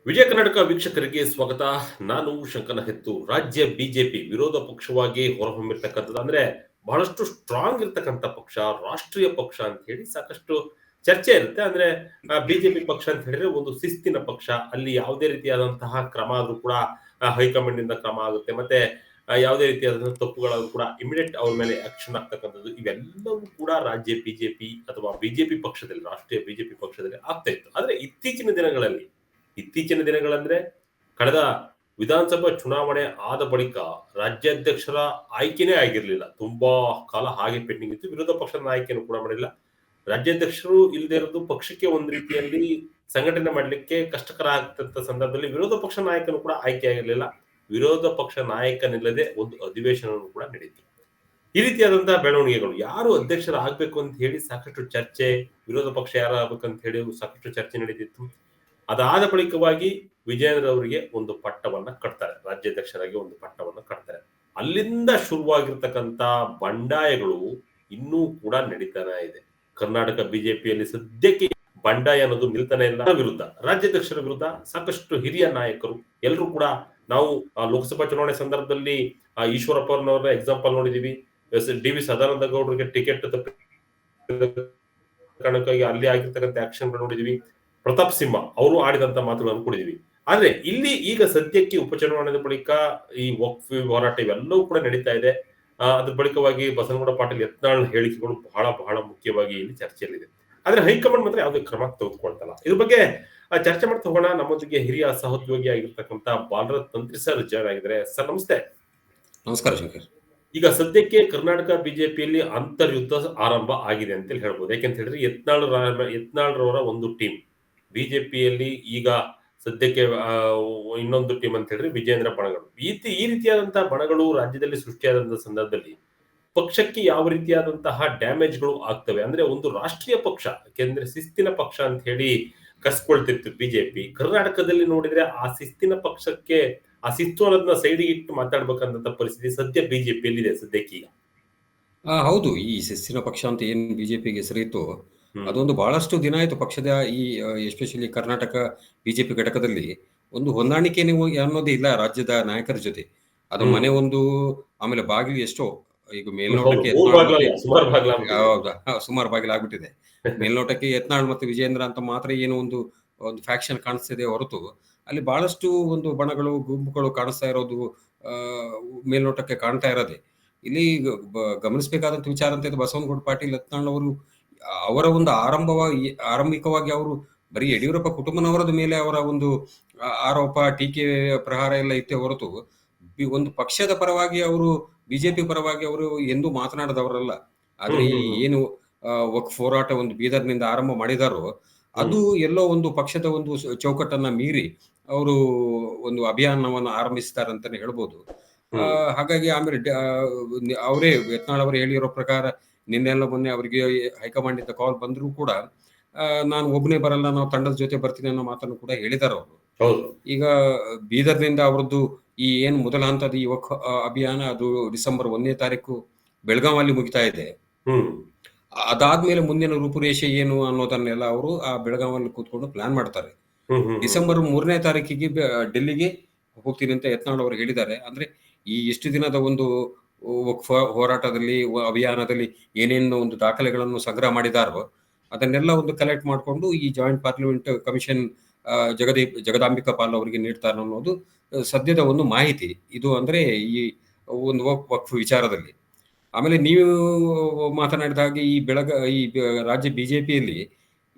ವಿಜಯ ಕರ್ನಾಟಕ ವೀಕ್ಷಕರಿಗೆ ಸ್ವಾಗತ. ನಾನು ಶಂಕರ ಹೆತ್ತು. ರಾಜ್ಯ ಬಿಜೆಪಿ ವಿರೋಧ ಪಕ್ಷವಾಗಿ ಹೊರಹೊಮ್ಮಿರ್ತಕ್ಕಂಥದ್ದು ಅಂದ್ರೆ ಬಹಳಷ್ಟು ಸ್ಟ್ರಾಂಗ್ ಇರ್ತಕ್ಕಂಥ ಪಕ್ಷ, ರಾಷ್ಟ್ರೀಯ ಪಕ್ಷ ಅಂತ ಹೇಳಿ ಸಾಕಷ್ಟು ಚರ್ಚೆ ಇರುತ್ತೆ. ಅಂದ್ರೆ ಬಿಜೆಪಿ ಪಕ್ಷ ಅಂತ ಹೇಳಿದ್ರೆ ಒಂದು ಶಿಸ್ತಿನ ಪಕ್ಷ. ಅಲ್ಲಿ ಯಾವುದೇ ರೀತಿಯಾದಂತಹ ಕ್ರಮ ಆದ್ರೂ ಕೂಡ ಹೈಕಮಾಂಡ್ ಇಂದ ಕ್ರಮ ಆಗುತ್ತೆ. ಮತ್ತೆ ಯಾವುದೇ ರೀತಿಯಾದಂತಹ ತಪ್ಪುಗಳಾದ್ರೂ ಕೂಡ ಇಮಿಡಿಯೇಟ್ ಅವ್ರ ಮೇಲೆ ಆಕ್ಷನ್ ಆಗ್ತಕ್ಕಂಥದ್ದು ಇವೆಲ್ಲವೂ ಕೂಡ ರಾಜ್ಯ ಬಿಜೆಪಿ ಅಥವಾ ಬಿಜೆಪಿ ಪಕ್ಷದಲ್ಲಿ, ರಾಷ್ಟ್ರೀಯ ಬಿಜೆಪಿ ಪಕ್ಷದಲ್ಲಿ ಆಗ್ತಾ ಇತ್ತು. ಆದ್ರೆ ಇತ್ತೀಚಿನ ದಿನಗಳಂದ್ರೆ ಕಳೆದ ವಿಧಾನಸಭಾ ಚುನಾವಣೆ ಆದ ಬಳಿಕ ರಾಜ್ಯಾಧ್ಯಕ್ಷರ ಆಯ್ಕೆನೇ ಆಗಿರ್ಲಿಲ್ಲ. ತುಂಬಾ ಕಾಲ ಹಾಗೆ ಪೆಂಡಿಂಗ್ ಇತ್ತು. ವಿರೋಧ ಪಕ್ಷದ ಆಯ್ಕೆನೂ ಕೂಡ ಮಾಡಿಲ್ಲ. ರಾಜ್ಯಾಧ್ಯಕ್ಷರು ಇಲ್ಲದೆ ಇರೋದು ಪಕ್ಷಕ್ಕೆ ಒಂದು ರೀತಿಯಲ್ಲಿ ಸಂಘಟನೆ ಮಾಡಲಿಕ್ಕೆ ಕಷ್ಟಕರ ಆಗ್ತಂತ ಸಂದರ್ಭದಲ್ಲಿ ವಿರೋಧ ಪಕ್ಷ ನಾಯಕನು ಕೂಡ ಆಯ್ಕೆ ಆಗಿರ್ಲಿಲ್ಲ. ವಿರೋಧ ಪಕ್ಷ ನಾಯಕನಿಲ್ಲದೆ ಒಂದು ಅಧಿವೇಶನವನ್ನು ಕೂಡ ನಡೆಯಿತು. ಈ ರೀತಿಯಾದಂತಹ ಬೆಳವಣಿಗೆಗಳು, ಯಾರು ಅಧ್ಯಕ್ಷರ ಆಗ್ಬೇಕು ಅಂತ ಹೇಳಿ ಸಾಕಷ್ಟು ಚರ್ಚೆ, ವಿರೋಧ ಪಕ್ಷ ಯಾರು ಆಗ್ಬೇಕಂತ ಹೇಳಿ ಸಾಕಷ್ಟು ಚರ್ಚೆ ನಡೀತಿತ್ತು. ಅದಾದ ಬಳಿಕವಾಗಿ ವಿಜಯೇಂದ್ರ ಅವರಿಗೆ ಒಂದು ಪಟ್ಟವನ್ನ ಕಟ್ತಾರೆ, ರಾಜ್ಯಾಧ್ಯಕ್ಷರಾಗಿ ಒಂದು ಪಟ್ಟವನ್ನ ಕಟ್ತಾರೆ. ಅಲ್ಲಿಂದ ಶುರುವಾಗಿರ್ತಕ್ಕಂತ ಬಂಡಾಯಗಳು ಇನ್ನೂ ಕೂಡ ನಡೀತಾನೆ ಇದೆ. ಕರ್ನಾಟಕ ಬಿಜೆಪಿಯಲ್ಲಿ ಸದ್ಯಕ್ಕೆ ಬಂಡಾಯ ಅನ್ನೋದು ನಿಲ್ತಾನೆ ಇಲ್ಲ. ವಿರುದ್ಧ, ರಾಜ್ಯಾಧ್ಯಕ್ಷರ ವಿರುದ್ಧ ಸಾಕಷ್ಟು ಹಿರಿಯ ನಾಯಕರು ಎಲ್ಲರೂ ಕೂಡ ನಾವು ಲೋಕಸಭಾ ಚುನಾವಣೆ ಸಂದರ್ಭದಲ್ಲಿ ಈಶ್ವರಪ್ಪ ಅವ್ರನ್ನ ಎಕ್ಸಾಂಪಲ್ ನೋಡಿದೀವಿ. ಡಿ ವಿ ಸದಾನಂದ ಗೌಡರಿಗೆ ಟಿಕೆಟ್ ಕಾರಣಕ್ಕಾಗಿ ಅಲ್ಲಿ ಆಗಿರ್ತಕ್ಕಂಥ ಆಕ್ಷನ್ ನೋಡಿದೀವಿ. ಪ್ರತಾಪ್ ಸಿಂಹ ಅವರು ಆಡಿದಂತ ಮಾತುಗಳನ್ನು ಕೊಡಿದೀವಿ. ಆದ್ರೆ ಇಲ್ಲಿ ಈಗ ಸದ್ಯಕ್ಕೆ ಉಪಚುನಾವಣೆ ಬಳಿಕ ಈ ವಕ್ಫ್ ಹೋರಾಟ ಇವೆಲ್ಲವೂ ಕೂಡ ನಡೀತಾ ಇದೆ. ಅದ್ರ ಬಳಿಕವಾಗಿ ಬಸನಗೌಡ ಪಾಟೀಲ್ ಯತ್ನಾಳ್ ಹೇಳಿಕೆಗಳು ಬಹಳ ಬಹಳ ಮುಖ್ಯವಾಗಿ ಇಲ್ಲಿ ಚರ್ಚೆಯಲ್ಲಿದೆ. ಆದ್ರೆ ಹೈಕಮಾಂಡ್ ಮಾತ್ರ ಯಾವುದೇ ಕ್ರಮ ತೆಗೆದುಕೊಳ್ತಲ್ಲ. ಇದ್ರ ಬಗ್ಗೆ ಚರ್ಚೆ ಮಾಡ್ತಾ ಹೋಗೋಣ. ನಮ್ಮೊಂದಿಗೆ ಹಿರಿಯ ಸಹೋದ್ಯೋಗಿ ಆಗಿರ್ತಕ್ಕಂಥ ಬಾಲರತ್ ತಂತ್ರಿ ಸರ್ ಜಾಯ್ನ್ ಆಗಿದ್ದಾರೆ. ಸರ್ ನಮಸ್ತೆ. ನಮಸ್ಕಾರ ಶಂಕರ್. ಈಗ ಸದ್ಯಕ್ಕೆ ಕರ್ನಾಟಕ ಬಿಜೆಪಿಯಲ್ಲಿ ಅಂತರ್ಯುದ್ಧ ಆರಂಭ ಆಗಿದೆ ಅಂತ ಹೇಳ್ಬೋದು. ಯಾಕೆಂತ ಹೇಳಿದ್ರೆ ಯತ್ನಾಳ್ರವರ ಒಂದು ಟೀಮ್ ಬಿಜೆಪಿಯಲ್ಲಿ ಈಗ ಸದ್ಯಕ್ಕೆ ಇನ್ನೊಂದು ಟೀಮ್ ಅಂತ ಹೇಳಿದ್ರೆ ವಿಜೇಂದ್ರ ಬಣಗಳು. ಈ ರೀತಿಯಾದಂತಹ ಬಣಗಳು ರಾಜ್ಯದಲ್ಲಿ ಸೃಷ್ಟಿಯಾದಂತಹ ಸಂದರ್ಭದಲ್ಲಿ ಪಕ್ಷಕ್ಕೆ ಯಾವ ರೀತಿಯಾದಂತಹ ಡ್ಯಾಮೇಜ್ಗಳು ಆಗ್ತವೆ ಅಂದ್ರೆ, ಒಂದು ರಾಷ್ಟ್ರೀಯ ಪಕ್ಷ, ಯಾಕೆಂದ್ರೆ ಶಿಸ್ತಿನ ಪಕ್ಷ ಅಂತ ಹೇಳಿ ಕರ್ಸ್ಕೊಳ್ತಿತ್ತು ಬಿಜೆಪಿ. ಕರ್ನಾಟಕದಲ್ಲಿ ನೋಡಿದ್ರೆ ಆ ಶಿಸ್ತಿನ ಪಕ್ಷಕ್ಕೆ ಆ ಶಿಸ್ತು ಅನ್ನೋದನ್ನ ಸೈಡಿಗೆ ಇಟ್ಟು ಮಾತಾಡ್ಬೇಕಂತ ಪರಿಸ್ಥಿತಿ ಸದ್ಯ ಬಿಜೆಪಿಯಲ್ಲಿ ಇದೆ ಸದ್ಯಕ್ಕೀಗ. ಹೌದು, ಈ ಶಿಸ್ತಿನ ಪಕ್ಷ ಅಂತ ಏನ್ ಬಿಜೆಪಿಗೆ ಹೆಸರಿತ್ತು, ಅದೊಂದು ಬಹಳಷ್ಟು ದಿನ ಆಯ್ತು. ಪಕ್ಷದ ಈ ಎಸ್ಪೆಷಲಿ ಕರ್ನಾಟಕ ಬಿಜೆಪಿ ಘಟಕದಲ್ಲಿ ಒಂದು ಹೊಂದಾಣಿಕೆ ಅನ್ನೋದೇ ಇಲ್ಲ ರಾಜ್ಯದ ನಾಯಕರ ಜೊತೆ. ಅದು ಮನೆ ಒಂದು, ಆಮೇಲೆ ಬಾಗಿಲು ಎಷ್ಟೋ ಈಗ ಮೇಲ್ನೋಟಕ್ಕೆ ಸುಮಾರು ಬಾಗಿಲು ಆಗ್ಬಿಟ್ಟಿದೆ. ಮೇಲ್ನೋಟಕ್ಕೆ ಯತ್ನಾಳ್ ಮತ್ತು ವಿಜೇಂದ್ರ ಅಂತ ಮಾತ್ರ ಏನು ಒಂದು ಫ್ಯಾಕ್ಷನ್ ಕಾಣಿಸ್ತಿದೆ ಹೊರತು ಅಲ್ಲಿ ಬಹಳಷ್ಟು ಒಂದು ಬಣಗಳು, ಗುಂಪುಗಳು ಕಾಣಿಸ್ತಾ ಇರೋದು ಮೇಲ್ನೋಟಕ್ಕೆ ಕಾಣ್ತಾ ಇರೋದೆ. ಇಲ್ಲಿ ಗಮನಿಸಬೇಕಾದಂತ ವಿಚಾರ ಅಂತ ಬಸವನಗೌಡ ಪಾಟೀಲ್ ಯತ್ನಾಳ್ ಅವರು ಅವರ ಒಂದು ಆರಂಭಿಕವಾಗಿ ಅವರು ಬರೀ ಯಡಿಯೂರಪ್ಪ ಕುಟುಂಬನವರದ ಮೇಲೆ ಅವರ ಒಂದು ಆರೋಪ, ಟೀಕೆ, ಪ್ರಹಾರ ಎಲ್ಲ ಇತ್ತೇ ಹೊರತು ಒಂದು ಪಕ್ಷದ ಪರವಾಗಿ ಅವರು, ಬಿಜೆಪಿ ಪರವಾಗಿ ಅವರು ಎಂದೂ ಮಾತನಾಡದವರಲ್ಲ. ಆದ್ರೆ ಏನು ವಕ್ಫ್ ಹೋರಾಟ ಒಂದು ಬೀದರ್ನಿಂದ ಆರಂಭ ಮಾಡಿದಾರೋ ಅದು ಎಲ್ಲೋ ಒಂದು ಪಕ್ಷದ ಒಂದು ಚೌಕಟ್ಟನ್ನ ಮೀರಿ ಅವರು ಒಂದು ಅಭಿಯಾನವನ್ನು ಆರಂಭಿಸ್ತಾರೆ ಅಂತಾನೆ ಹೇಳ್ಬೋದು. ಹಾಗಾಗಿ ಆಮೇಲೆ ಅವರೇ ಯತ್ನಾಳ್ ಅವರು ಹೇಳಿರೋ ಪ್ರಕಾರ ನಿನ್ನೆಲ್ಲ ಮೊನ್ನೆ ಅವರಿಗೆ ಹೈಕಮಾಂಡ್ ಇಂದ ಕಾಲ್ ಬಂದ್ರು ಕೂಡ ನಾನು ಒಬ್ಬನೇ ಬರಲ್ಲ, ನಾವು ತಂಡದ ಜೊತೆ ಬರ್ತೀನಿ ಅನ್ನೋ ಮಾತನ್ನು ಕೂಡ ಹೇಳಿದಾರೆ ಅವರು. ಈಗ ಬೀದರ್ನಿಂದ ಅವರದ್ದು ಈ ಏನು ಮೊದಲ ಹಂತದ ಈ ವಕ್ಫ್ ಅಭಿಯಾನ ಅದು ಡಿಸೆಂಬರ್ 1ನೇ ತಾರೀಕು ಬೆಳಗಾವಲ್ಲಿ ಮುಗಿತಾ ಇದೆ. ಅದಾದ್ಮೇಲೆ ಮುಂದಿನ ರೂಪುರೇಷೆ ಏನು ಅನ್ನೋದನ್ನೆಲ್ಲ ಅವರು ಆ ಬೆಳಗಾವಲ್ಲಿ ಕೂತ್ಕೊಂಡು ಪ್ಲಾನ್ ಮಾಡ್ತಾರೆ. ಡಿಸೆಂಬರ್ 3ನೇ ತಾರೀಕಿಗೆ ಡೆಲ್ಲಿಗೆ ಹೋಗ್ತೀನಿ ಅಂತ ಯತ್ನಾಳ್ ಅವರು ಹೇಳಿದ್ದಾರೆ. ಅಂದ್ರೆ ಈ ಇಷ್ಟು ದಿನದ ಒಂದು ವಕ್ಫ್ ಹೋರಾಟದಲ್ಲಿ, ಅಭಿಯಾನದಲ್ಲಿ ಏನೇನು ಒಂದು ದಾಖಲೆಗಳನ್ನು ಸಂಗ್ರಹ ಮಾಡಿದಾರೋ ಅದನ್ನೆಲ್ಲ ಒಂದು ಕಲೆಕ್ಟ್ ಮಾಡಿಕೊಂಡು ಈ joint parliament commission Jagdambika Pal ಅವರಿಗೆ ನೀಡ್ತಾರೆ ಅನ್ನೋದು ಸದ್ಯದ ಒಂದು ಮಾಹಿತಿ. ಇದು ಅಂದ್ರೆ ಈ ಒಂದು ವಕ್ಫ್ ವಿಚಾರದಲ್ಲಿ. ಆಮೇಲೆ ನೀವು ಮಾತನಾಡಿದ ಹಾಗೆ ಈ ರಾಜ್ಯ ಬಿಜೆಪಿಯಲ್ಲಿ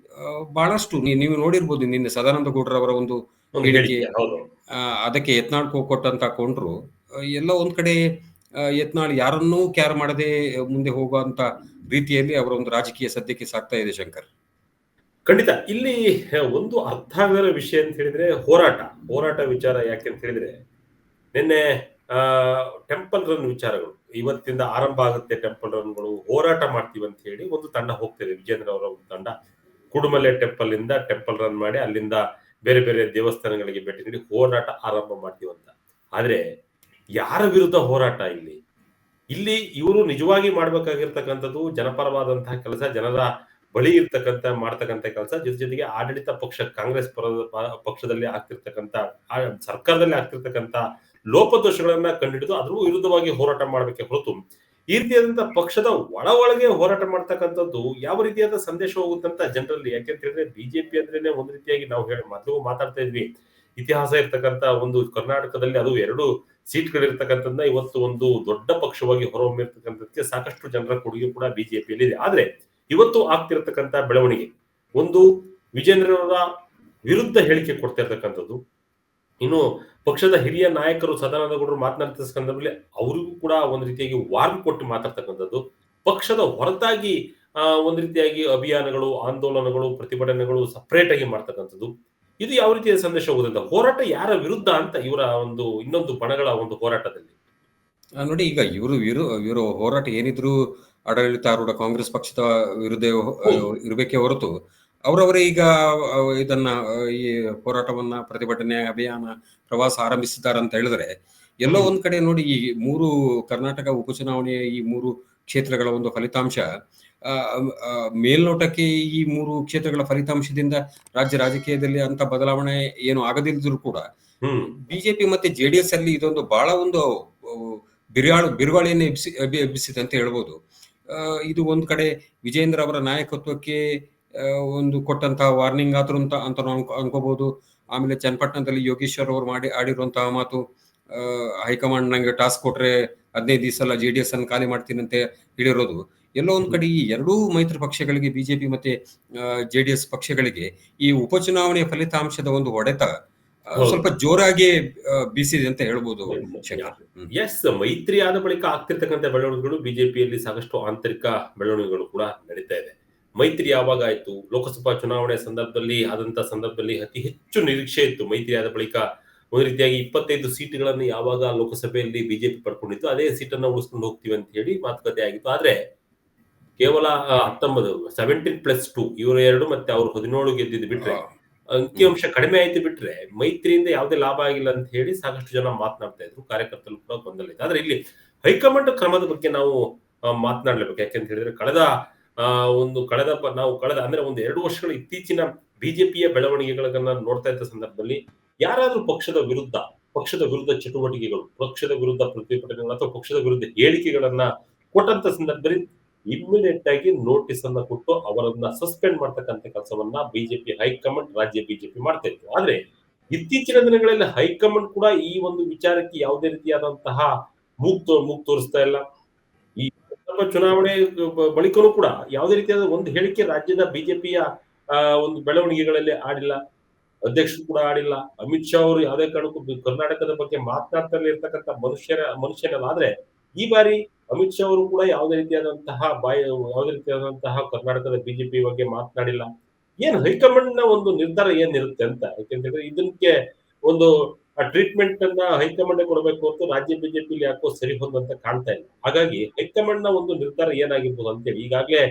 ಬಹಳಷ್ಟು ನೀವು ನೋಡಿರ್ಬೋದು. ನಿನ್ನೆ ಸದಾನಂದ ಗೌಡರವರ ಒಂದು ಹೇಳಿಕೆ, ಅದಕ್ಕೆ ಯತ್ನಾಳ್ ಕೊಟ್ಟಂತ ಕೊಂಡ್ರು ಎಲ್ಲ ಒಂದ್ ಕಡೆ ಯತ್ನಾಳ್ ಯಾರನ್ನೂ ಕ್ಯಾರ್ ಮಾಡದೆ ಮುಂದೆ ಹೋಗುವಂತ ರೀತಿಯಲ್ಲಿ ಅವರ ಒಂದು ರಾಜಕೀಯ ಸದ್ಯಕ್ಕೆ ಸಾಗ್ತಾ ಇದೆ ಶಂಕರ್. ಖಂಡಿತ. ಇಲ್ಲಿ ಒಂದು ಅರ್ಥ ಆಗದ ವಿಷಯ ಅಂತ ಹೇಳಿದ್ರೆ ಹೋರಾಟ ವಿಚಾರ. ಯಾಕೆ ಅಂತ ಹೇಳಿದ್ರೆ ನಿನ್ನೆ ಟೆಂಪಲ್ ರನ್ ವಿಚಾರಗಳು ಇವತ್ತಿಂದ ಆರಂಭ ಆಗುತ್ತೆ. ಟೆಂಪಲ್ ರನ್ಗಳು ಹೋರಾಟ ಮಾಡ್ತೀವಿ ಅಂತ ಹೇಳಿ ಒಂದು ತಂಡ ಹೋಗ್ತಿದೆ, ವಿಜೇಂದ್ರ ಅವರ ಒಂದು ತಂಡ. ಕುಡುಮಲೆ ಟೆಂಪಲ್ ಇಂದ ಟೆಂಪಲ್ ರನ್ ಮಾಡಿ ಅಲ್ಲಿಂದ ಬೇರೆ ಬೇರೆ ದೇವಸ್ಥಾನಗಳಿಗೆ ಭೇಟಿ ನೀಡಿ ಹೋರಾಟ ಆರಂಭ ಮಾಡ್ತೀವಂತ. ಆದ್ರೆ ಯಾರ ವಿರುದ್ಧ ಹೋರಾಟ? ಇಲ್ಲಿ ಇವರು ನಿಜವಾಗಿ ಮಾಡ್ಬೇಕಾಗಿರ್ತಕ್ಕಂಥದ್ದು ಜನಪರವಾದಂತಹ ಕೆಲಸ, ಜನರ ಬಳಿ ಇರ್ತಕ್ಕಂತ ಮಾಡ್ತಕ್ಕಂತ ಕೆಲಸ, ಜೊತೆಗೆ ಆಡಳಿತ ಪಕ್ಷ ಕಾಂಗ್ರೆಸ್ ಪಕ್ಷದಲ್ಲಿ ಆಗ್ತಿರ್ತಕ್ಕಂತ ಸರ್ಕಾರದಲ್ಲಿ ಆಗ್ತಿರ್ತಕ್ಕಂತ ಲೋಪದೋಷಗಳನ್ನ ಕಂಡುಹಿಡಿದು ಅದ್ರ ವಿರುದ್ಧವಾಗಿ ಹೋರಾಟ ಮಾಡಬೇಕೆ ಹೊರತು ಈ ರೀತಿಯಾದಂತಹ ಪಕ್ಷದ ಒಳಗೆ ಹೋರಾಟ ಮಾಡ್ತಕ್ಕಂಥದ್ದು ಯಾವ ರೀತಿಯಾದ ಸಂದೇಶ ಹೋಗುತ್ತಂತ ಜನರಲ್ಲಿ. ಯಾಕೆಂತ ಹೇಳಿದ್ರೆ ಬಿಜೆಪಿ ಅಂದ್ರೇನೆ ಒಂದ್ ರೀತಿಯಾಗಿ ನಾವು ಮೊದಲು ಮಾತಾಡ್ತಾ ಇದ್ವಿ, ಇತಿಹಾಸ ಇರ್ತಕ್ಕಂತ ಒಂದು ಕರ್ನಾಟಕದಲ್ಲಿ ಅದು 2 ಸೀಟ್ಗಳಿರ್ತಕ್ಕಂಥದ್ದನ್ನ ಇವತ್ತು ಒಂದು ದೊಡ್ಡ ಪಕ್ಷವಾಗಿ ಹೊರಹೊಮ್ಮಿರ್ತಕ್ಕಂಥದ್ದಕ್ಕೆ ಸಾಕಷ್ಟು ಜನರ ಕೊಡುಗೆ ಕೂಡ ಬಿಜೆಪಿಯಲ್ಲಿ ಇದೆ. ಆದ್ರೆ ಇವತ್ತು ಆಗ್ತಿರ್ತಕ್ಕಂಥ ಬೆಳವಣಿಗೆ ಒಂದು ವಿಜೇಂದ್ರರ ವಿರುದ್ಧ ಹೇಳಿಕೆ ಕೊಡ್ತಾ ಇರ್ತಕ್ಕಂಥದ್ದು, ಇನ್ನು ಪಕ್ಷದ ಹಿರಿಯ ನಾಯಕರು ಸದಾನಂದ ಗೌಡರು ಮಾತನಾಡ್ತಿದ್ದ ಸಂದರ್ಭದಲ್ಲಿ ಅವರಿಗೂ ಕೂಡ ಒಂದ್ ರೀತಿಯಾಗಿ ವಾರ್ನ್ ಕೊಟ್ಟು ಮಾತಾಡ್ತಕ್ಕಂಥದ್ದು, ಪಕ್ಷದ ಹೊರತಾಗಿ ಒಂದ್ ರೀತಿಯಾಗಿ ಅಭಿಯಾನಗಳು, ಆಂದೋಲನಗಳು, ಪ್ರತಿಭಟನೆಗಳು ಸಪರೇಟ್ ಆಗಿ ಮಾಡ್ತಕ್ಕಂಥದ್ದು, ಇದು ಯಾವ ರೀತಿಯ ಸಂದೇಶ ಹೋಗುದಂತ ಹೋರಾಟ ಯಾರ ವಿರುದ್ಧ ಅಂತ ಇವರ ಒಂದು ಇನ್ನೊಂದು ಬಣಗಳ ಒಂದು ಹೋರಾಟದಲ್ಲಿ. ನೋಡಿ, ಈಗ ಇವರು ಹೋರಾಟ ಏನಿದ್ರು ಆಡಳಿತಾರೂಢ ಕಾಂಗ್ರೆಸ್ ಪಕ್ಷದ ವಿರುದ್ಧ ಇರಬೇಕೇ ಹೊರತು ಅವರವರೇ ಈಗ ಇದನ್ನ ಈ ಹೋರಾಟವನ್ನ, ಪ್ರತಿಭಟನೆ, ಅಭಿಯಾನ, ಪ್ರವಾಸ ಆರಂಭಿಸಿದ್ದಾರೆ ಅಂತ ಹೇಳಿದ್ರೆ ಎಲ್ಲೋ ಒಂದ್ ಕಡೆ ನೋಡಿ, ಈ 3 ಕರ್ನಾಟಕ ಉಪಚುನಾವಣೆಯ ಈ 3 ಕ್ಷೇತ್ರಗಳ ಒಂದು ಫಲಿತಾಂಶ ಮೇಲ್ನೋಟಕ್ಕೆ ಈ 3 ಕ್ಷೇತ್ರಗಳ ಫಲಿತಾಂಶದಿಂದ ರಾಜ್ಯ ರಾಜಕೀಯದಲ್ಲಿ ಅಂತ ಬದಲಾವಣೆ ಏನು ಆಗದಿದ್ರು ಕೂಡ ಬಿಜೆಪಿ ಮತ್ತೆ ಜೆಡಿಎಸ್ ಅಲ್ಲಿ ಇದೊಂದು ಬಹಳ ಒಂದು ಬಿರುಗಾಳಿಯನ್ನು ಎಬ್ಬಿಸಿದೆ ಅಂತ ಹೇಳ್ಬೋದು. ಇದು ಒಂದ್ ಕಡೆ ವಿಜೇಂದ್ರ ಅವರ ನಾಯಕತ್ವಕ್ಕೆ ಒಂದು ಕೊಟ್ಟಂತಹ ವಾರ್ನಿಂಗ್ ಆದ್ರೂ ಅಂತ ಅನ್ಕೋಬಹುದು. ಆಮೇಲೆ ಚನ್ನಪಟ್ಟಣದಲ್ಲಿ ಯೋಗೇಶ್ವರ್ ಅವರು ಆಡಿರುವಂತಹ ಮಾತು, ಹೈಕಮಾಂಡ್ ನಂಗೆ ಟಾಸ್ಕ್ ಕೊಟ್ರೆ 15 ದಿವಸ ಜೆಡಿಎಸ್ ಅನ್ನು ಖಾಲಿ ಮಾಡ್ತೀನಿ ಅಂತ ಹೇಳಿರೋದು, ಎಲ್ಲೋ ಒಂದ್ ಕಡೆ ಈ 2 ಮೈತ್ರಿ ಪಕ್ಷಗಳಿಗೆ, ಬಿಜೆಪಿ ಮತ್ತೆ ಜೆಡಿಎಸ್ ಪಕ್ಷಗಳಿಗೆ ಈ ಉಪಚುನಾವಣೆಯ ಫಲಿತಾಂಶದ ಒಂದು ಹೊಡೆತ ಸ್ವಲ್ಪ ಜೋರಾಗಿ ಬೀಸಿದೆ ಅಂತ ಹೇಳ್ಬೋದು. ಎಸ್, ಮೈತ್ರಿ ಆದ ಬಳಿಕ ಆಗ್ತಿರ್ತಕ್ಕಂಥ ಬೆಳವಣಿಗೆಗಳು ಬಿಜೆಪಿಯಲ್ಲಿ ಸಾಕಷ್ಟು ಆಂತರಿಕ ಬೆಳವಣಿಗೆಗಳು ಕೂಡ ನಡೀತಾ ಇದೆ. ಮೈತ್ರಿ ಯಾವಾಗ ಆಯ್ತು, ಲೋಕಸಭಾ ಚುನಾವಣೆ ಸಂದರ್ಭದಲ್ಲಿ ಆದಂತ ಸಂದರ್ಭದಲ್ಲಿ ಅತಿ ಹೆಚ್ಚು ನಿರೀಕ್ಷೆ ಇತ್ತು. ಮೈತ್ರಿ ಆದ ಬಳಿಕ ಒಂದು ರೀತಿಯಾಗಿ 25 ಸೀಟ್ಗಳನ್ನು ಯಾವಾಗ ಲೋಕಸಭೆಯಲ್ಲಿ ಬಿಜೆಪಿ ಪಡ್ಕೊಂಡಿತ್ತು, ಅದೇ ಸೀಟನ್ನ ಉಳಿಸ್ಕೊಂಡು ಹೋಗ್ತೀವಿ ಅಂತ ಹೇಳಿ ಮಾತುಕತೆ ಆಗಿತ್ತು. ಆದ್ರೆ ಕೇವಲ 17+2 ಇವರು 2 ಮತ್ತೆ ಅವ್ರು 17 ಗೆದ್ದಿದ್ದು ಬಿಟ್ರೆ, ಅಂಕಿಅಂಶ ಕಡಿಮೆ ಆಯ್ತು ಬಿಟ್ರೆ ಮೈತ್ರಿಯಿಂದ ಯಾವುದೇ ಲಾಭ ಆಗಿಲ್ಲ ಅಂತ ಹೇಳಿ ಸಾಕಷ್ಟು ಜನ ಮಾತನಾಡ್ತಾ ಇದ್ರು. ಕಾರ್ಯಕರ್ತರು ಕೂಡ ಗೊಂದಲ ಇದೆ. ಆದ್ರೆ ಇಲ್ಲಿ ಹೈಕಮಾಂಡ್ ಕ್ರಮದ ಬಗ್ಗೆ ನಾವು ಮಾತನಾಡ್ಲೇಬೇಕು. ಯಾಕೆಂತ ಹೇಳಿದ್ರೆ ಕಳೆದ ಅಂದ್ರೆ ಒಂದು 2 ವರ್ಷಗಳ ಇತ್ತೀಚಿನ ಬಿಜೆಪಿಯ ಬೆಳವಣಿಗೆಗಳನ್ನ ನೋಡ್ತಾ ಇದ್ದ ಸಂದರ್ಭದಲ್ಲಿ ಯಾರಾದ್ರೂ ಪಕ್ಷದ ವಿರುದ್ಧ ಚಟುವಟಿಕೆಗಳು, ಪಕ್ಷದ ವಿರುದ್ಧ ಪ್ರತಿಭಟನೆಗಳು ಅಥವಾ ಪಕ್ಷದ ವಿರುದ್ಧ ಹೇಳಿಕೆಗಳನ್ನ ಕೊಟ್ಟಂತ ಸಂದರ್ಭದಲ್ಲಿ ಇಮ್ಮಿಡಿಯೇಟ್ ಆಗಿ ನೋಟಿಸ್ ಅನ್ನ ಕೊಟ್ಟು ಅವರನ್ನ ಸಸ್ಪೆಂಡ್ ಮಾಡ್ತಕ್ಕಂಥ ಕೆಲಸವನ್ನ ಬಿಜೆಪಿ ಹೈಕಮಾಂಡ್, ರಾಜ್ಯ ಬಿಜೆಪಿ ಮಾಡ್ತಾ ಇತ್ತು. ಆದ್ರೆ ಇತ್ತೀಚಿನ ದಿನಗಳಲ್ಲಿ ಹೈಕಮಾಂಡ್ ಕೂಡ ಈ ಒಂದು ವಿಚಾರಕ್ಕೆ ಯಾವುದೇ ರೀತಿಯಾದಂತಹ ಮೂಗ್ ತೋರಿಸ್ತಾ ಇಲ್ಲ. ಈ ಚುನಾವಣೆ ಬಳಿಕನೂ ಕೂಡ ಯಾವುದೇ ರೀತಿಯಾದ ಒಂದು ಹೇಳಿಕೆ ರಾಜ್ಯದ ಬಿಜೆಪಿಯ ಒಂದು ಬೆಳವಣಿಗೆಗಳಲ್ಲಿ ಆಡಿಲ್ಲ. ಅಧ್ಯಕ್ಷರು ಕೂಡ ಆಡಿಲ್ಲ. ಅಮಿತ್ ಶಾ ಅವರು ಯಾವುದೇ ಕಾರಣಕ್ಕೂ ಕರ್ನಾಟಕದ ಬಗ್ಗೆ ಮಾತನಾಡ್ತಲೇ ಇರ್ತಕ್ಕಂಥ ಮನುಷ್ಯನಲ್ಲ. ಆದ್ರೆ ಈ ಬಾರಿ ಅಮಿತ್ ಶಾ ಅವರು ಕೂಡ ಯಾವುದೇ ರೀತಿಯಾದಂತಹ ಕರ್ನಾಟಕದ ಬಿಜೆಪಿ ಬಗ್ಗೆ ಮಾತನಾಡಿಲ್ಲ. ಏನ್ ಹೈಕಮಾಂಡ್ ನ ಒಂದು ನಿರ್ಧಾರ ಏನಿರುತ್ತೆ ಅಂತ. ಯಾಕೆಂತಂದ್ರೆ ಇದಕ್ಕೆ ಒಂದು ಟ್ರೀಟ್ಮೆಂಟ್ ಅನ್ನ ಹೈಕಮಾಂಡ್ ಕೊಡಬೇಕು ಅಂತ ರಾಜ್ಯ ಬಿಜೆಪಿಲಿ ಯಾಕೋ ಸರಿ ಹೊಂದಂತ ಕಾಣ್ತಾ ಇಲ್ಲ. ಹಾಗಾಗಿ ಹೈಕಮಾಂಡ್ ನ ಒಂದು ನಿರ್ಧಾರ ಏನಾಗಿರ್ಬೋದು ಅಂತೇಳಿ ಈಗಾಗಲೇ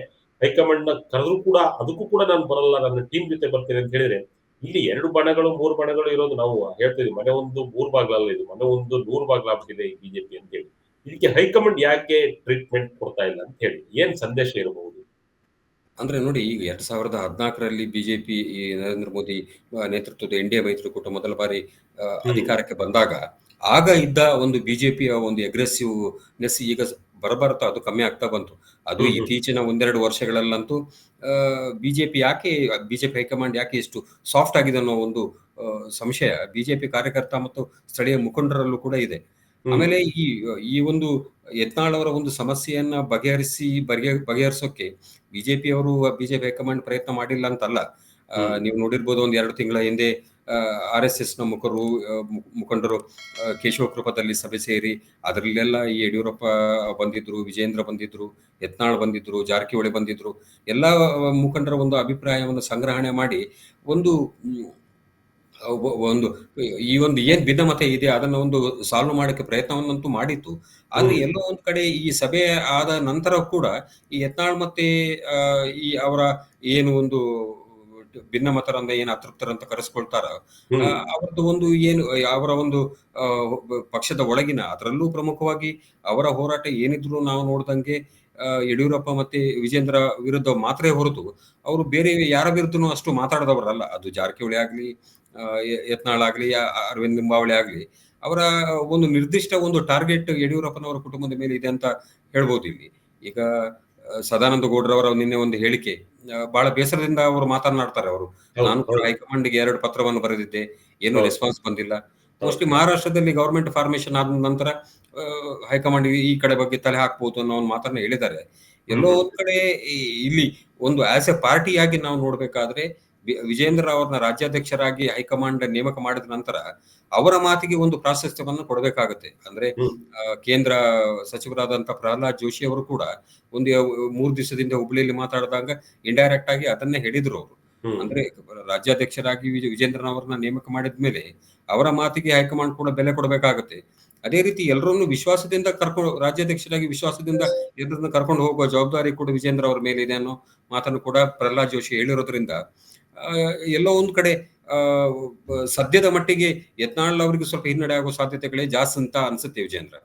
ಹೈಕಮಾಂಡ್ ನ ಕರೆದ್ರು ಕೂಡ ಅದಕ್ಕೂ ಕೂಡ ನಾನು ಬರಲ್ಲ, ನನ್ನ ಟೀಮ್ ಜೊತೆ ಬರ್ತೇನೆ ಅಂತ ಹೇಳಿದ್ರೆ, ಇಲ್ಲಿ 2 ಬಣಗಳು 3 ಬಣಗಳು ಇರೋದು ನಾವು ಹೇಳ್ತೀವಿ. ಮನೆ ಒಂದು 3 ಬಾಗ್ಲಲ್ಲ, ಇದು ಮನೆ ಒಂದು 100 ಬಾಗ್ಲಾಗ್ಬಿಟ್ಟಿದೆ ಈ ಬಿಜೆಪಿ ಅಂತ ಹೇಳಿ. ಇದಕ್ಕೆ ಹೈಕಮಾಂಡ್ ಯಾಕೆ ಟ್ರೀಟ್ಮೆಂಟ್ ಕೊಡ್ತಾ ಇಲ್ಲ ಅಂತ ಹೇಳಿ ಏನ್ ಸಂದೇಶ ಇರಬಹುದು? ಅಂದ್ರೆ ನೋಡಿ, ಈಗ 2014ರಲ್ಲಿ ಬಿಜೆಪಿ ನರೇಂದ್ರ ಮೋದಿ ನೇತೃತ್ವದ NDA ಮೈತ್ರಿಕೂಟ ಮೊದಲ ಬಾರಿ ಅಧಿಕಾರಕ್ಕೆ ಬಂದಾಗ ಆಗ ಇದ್ದ ಒಂದು ಬಿಜೆಪಿಯ ಒಂದು ಅಗ್ರೆಸಿವ್ನೆಸ್ ಈಗ ಬರಬರ್ತಾ ಅದು ಕಮ್ಮಿ ಆಗ್ತಾ ಬಂತು. ಅದು ಇತ್ತೀಚಿನ 1-2 ವರ್ಷಗಳಲ್ಲಂತೂ ಬಿಜೆಪಿ ಹೈಕಮಾಂಡ್ ಯಾಕೆ ಇಷ್ಟು ಸಾಫ್ಟ್ ಆಗಿದೆ ಅನ್ನೋ ಒಂದು ಸಂಶಯ ಬಿಜೆಪಿ ಕಾರ್ಯಕರ್ತ ಮತ್ತು ಸ್ಥಳೀಯ ಮುಖಂಡರಲ್ಲೂ ಕೂಡ ಇದೆ. ಆಮೇಲೆ ಈ ಒಂದು ಯತ್ನಾಳ್ ಅವರ ಒಂದು ಸಮಸ್ಯೆಯನ್ನ ಬಗೆಹರಿಸೋಕೆ ಬಿಜೆಪಿ ಹೈಕಮಾಂಡ್ ಪ್ರಯತ್ನ ಮಾಡಿಲ್ಲ ಅಂತಲ್ಲ. ನೀವು ನೋಡಿರ್ಬೋದು, 1-2 ತಿಂಗಳ ಹಿಂದೆ RSS ನ ಮುಖಂಡರು ಕೇಶವಕೃಪದಲ್ಲಿ ಸಭೆ ಸೇರಿ ಅದರಲ್ಲೆಲ್ಲ ಈ ಯಡಿಯೂರಪ್ಪ ಬಂದಿದ್ರು, ವಿಜೇಂದ್ರ ಬಂದಿದ್ರು, ಯತ್ನಾಳ್ ಬಂದಿದ್ರು, ಜಾರಕಿಹೊಳಿ ಬಂದಿದ್ರು, ಎಲ್ಲಾ ಮುಖಂಡರ ಒಂದು ಅಭಿಪ್ರಾಯವನ್ನು ಸಂಗ್ರಹಣೆ ಮಾಡಿ ಒಂದು ಈ ಒಂದು ಏನ್ ಭಿನ್ನಮತ ಇದೆ ಅದನ್ನ ಒಂದು ಸಾಲ್ವ್ ಮಾಡಕ್ಕೆ ಪ್ರಯತ್ನವನ್ನಂತೂ ಮಾಡಿತ್ತು. ಆದ್ರೆ ಎಲ್ಲೋ ಒಂದ್ ಕಡೆ ಈ ಸಭೆ ಆದ ನಂತರ ಕೂಡ ಈ ಯತ್ನಾಳ್ ಮತ್ತೆ ಈ ಅವರ ಏನು ಒಂದು ಭಿನ್ನಮತರಂದ ಏನು ಅತೃಪ್ತರಂತ ಕರೆಸ್ಕೊಳ್ತಾರ, ಅವರದ್ದು ಒಂದು ಏನು ಅವರ ಒಂದು ಪಕ್ಷದ ಒಳಗಿನ ಅದರಲ್ಲೂ ಪ್ರಮುಖವಾಗಿ ಅವರ ಹೋರಾಟ ಏನಿದ್ರು ನಾವು ನೋಡ್ದಂಗೆ ಯಡಿಯೂರಪ್ಪ ಮತ್ತೆ ವಿಜೇಂದ್ರ ವಿರುದ್ಧ ಮಾತ್ರೇ ಹೊರತು ಅವರು ಬೇರೆ ಯಾರ ವಿರುದ್ಧನೂ ಅಷ್ಟು ಮಾತಾಡದವರಲ್ಲ. ಅದು ಜಾರಕಿಹೊಳಿ ಆಗ್ಲಿ, ಯತ್ನಾಳ್ ಆಗ್ಲಿ, ಅರವಿಂದ್ ಲಿಂಬಾವಳಿ ಆಗ್ಲಿ, ಅವರ ಒಂದು ನಿರ್ದಿಷ್ಟ ಒಂದು ಟಾರ್ಗೆಟ್ ಯಡಿಯೂರಪ್ಪನವರ ಕುಟುಂಬದ ಮೇಲೆ ಇದೆ ಅಂತ ಹೇಳ್ಬೋದು ಇಲ್ಲಿ. ಈಗ ಸದಾನಂದ ಗೌಡ್ರವರ ನಿನ್ನೆ ಒಂದು ಹೇಳಿಕೆ ಬಹಳ ಬೇಸರದಿಂದ ಅವರು ಮಾತನಾಡ್ತಾರೆ. ಅವರು ನಾನು ಕೂಡ ಹೈಕಮಾಂಡ್ಗೆ 2 ಪತ್ರವನ್ನು ಬರೆದಿದ್ದೆ, ಏನು ರೆಸ್ಪಾನ್ಸ್ ಬಂದಿಲ್ಲ. ಮೋಸ್ಟ್ಲಿ ಮಹಾರಾಷ್ಟ್ರದಲ್ಲಿ ಗವರ್ಮೆಂಟ್ ಫಾರ್ಮೇಶನ್ ಆದ ನಂತರ ಹೈಕಮಾಂಡ್ ಈ ಕಡೆ ಬಗ್ಗೆ ತಲೆ ಹಾಕ್ಬಹುದು ಅನ್ನೋ ಒಂದು ಮಾತನ್ನ ಹೇಳಿದ್ದಾರೆ. ಎಲ್ಲೋ ಒಂದ್ ಕಡೆ ಇಲ್ಲಿ ಒಂದು ಆಸ್ ಎ ಪಾರ್ಟಿಯಾಗಿ ನಾವು ನೋಡ್ಬೇಕಾದ್ರೆ ವಿಜೇಂದ್ರ ಅವರನ್ನ ರಾಜ್ಯಾಧ್ಯಕ್ಷರಾಗಿ ಹೈಕಮಾಂಡ್ ನೇಮಕ ಮಾಡಿದ ನಂತರ ಅವರ ಮಾತಿಗೆ ಒಂದು ಪ್ರಾಶಸ್ತ್ಯವನ್ನು ಕೊಡಬೇಕಾಗುತ್ತೆ. ಅಂದ್ರೆ ಕೇಂದ್ರ ಸಚಿವರಾದಂತ ಪ್ರಹ್ಲಾದ್ ಜೋಶಿ ಅವರು ಕೂಡ ಒಂದು 3 ದಿವಸದಿಂದ ಹುಬ್ಳಿಯಲ್ಲಿ ಮಾತಾಡಿದಾಗ ಇಂಡೈರೆಕ್ಟ್ ಆಗಿ ಅದನ್ನೇ ಹೇಳಿದ್ರು ಅವರು. ಅಂದ್ರೆ ರಾಜ್ಯಾಧ್ಯಕ್ಷರಾಗಿ ವಿಜೇಂದ್ರನ್ ಅವರನ್ನ ನೇಮಕ ಮಾಡಿದ್ಮೇಲೆ ಅವರ ಮಾತಿಗೆ ಹೈಕಮಾಂಡ್ ಕೂಡ ಬೆಲೆ ಕೊಡಬೇಕಾಗುತ್ತೆ. ಅದೇ ರೀತಿ ಎಲ್ಲರನ್ನು ವಿಶ್ವಾಸದಿಂದ ರಾಜ್ಯಾಧ್ಯಕ್ಷರಾಗಿ ವಿಶ್ವಾಸದಿಂದ ಎಲ್ಲರನ್ನು ಕರ್ಕೊಂಡು ಹೋಗುವ ಜವಾಬ್ದಾರಿ ಕೂಡ ವಿಜೇಂದ್ರ ಅವರ ಮೇಲೆ ಇದೆ ಅನ್ನೋ ಮಾತನ್ನು ಕೂಡ ಪ್ರಹ್ಲಾದ್ ಜೋಶಿ ಹೇಳಿರೋದ್ರಿಂದ ಎಲ್ಲೋ ಒಂದ್ ಕಡೆ ಸದ್ಯದ ಮಟ್ಟಿಗೆ ಯತ್ನಾಳ್ ಅವರಿಗೆ ಸ್ವಲ್ಪ ಹಿನ್ನಡೆ ಆಗೋ ಸಾಧ್ಯತೆಗಳೇ ಜಾಸ್ತಿ ಅಂತ ಅನ್ಸುತ್ತೆ ವಿಜೇಂದ್ರ.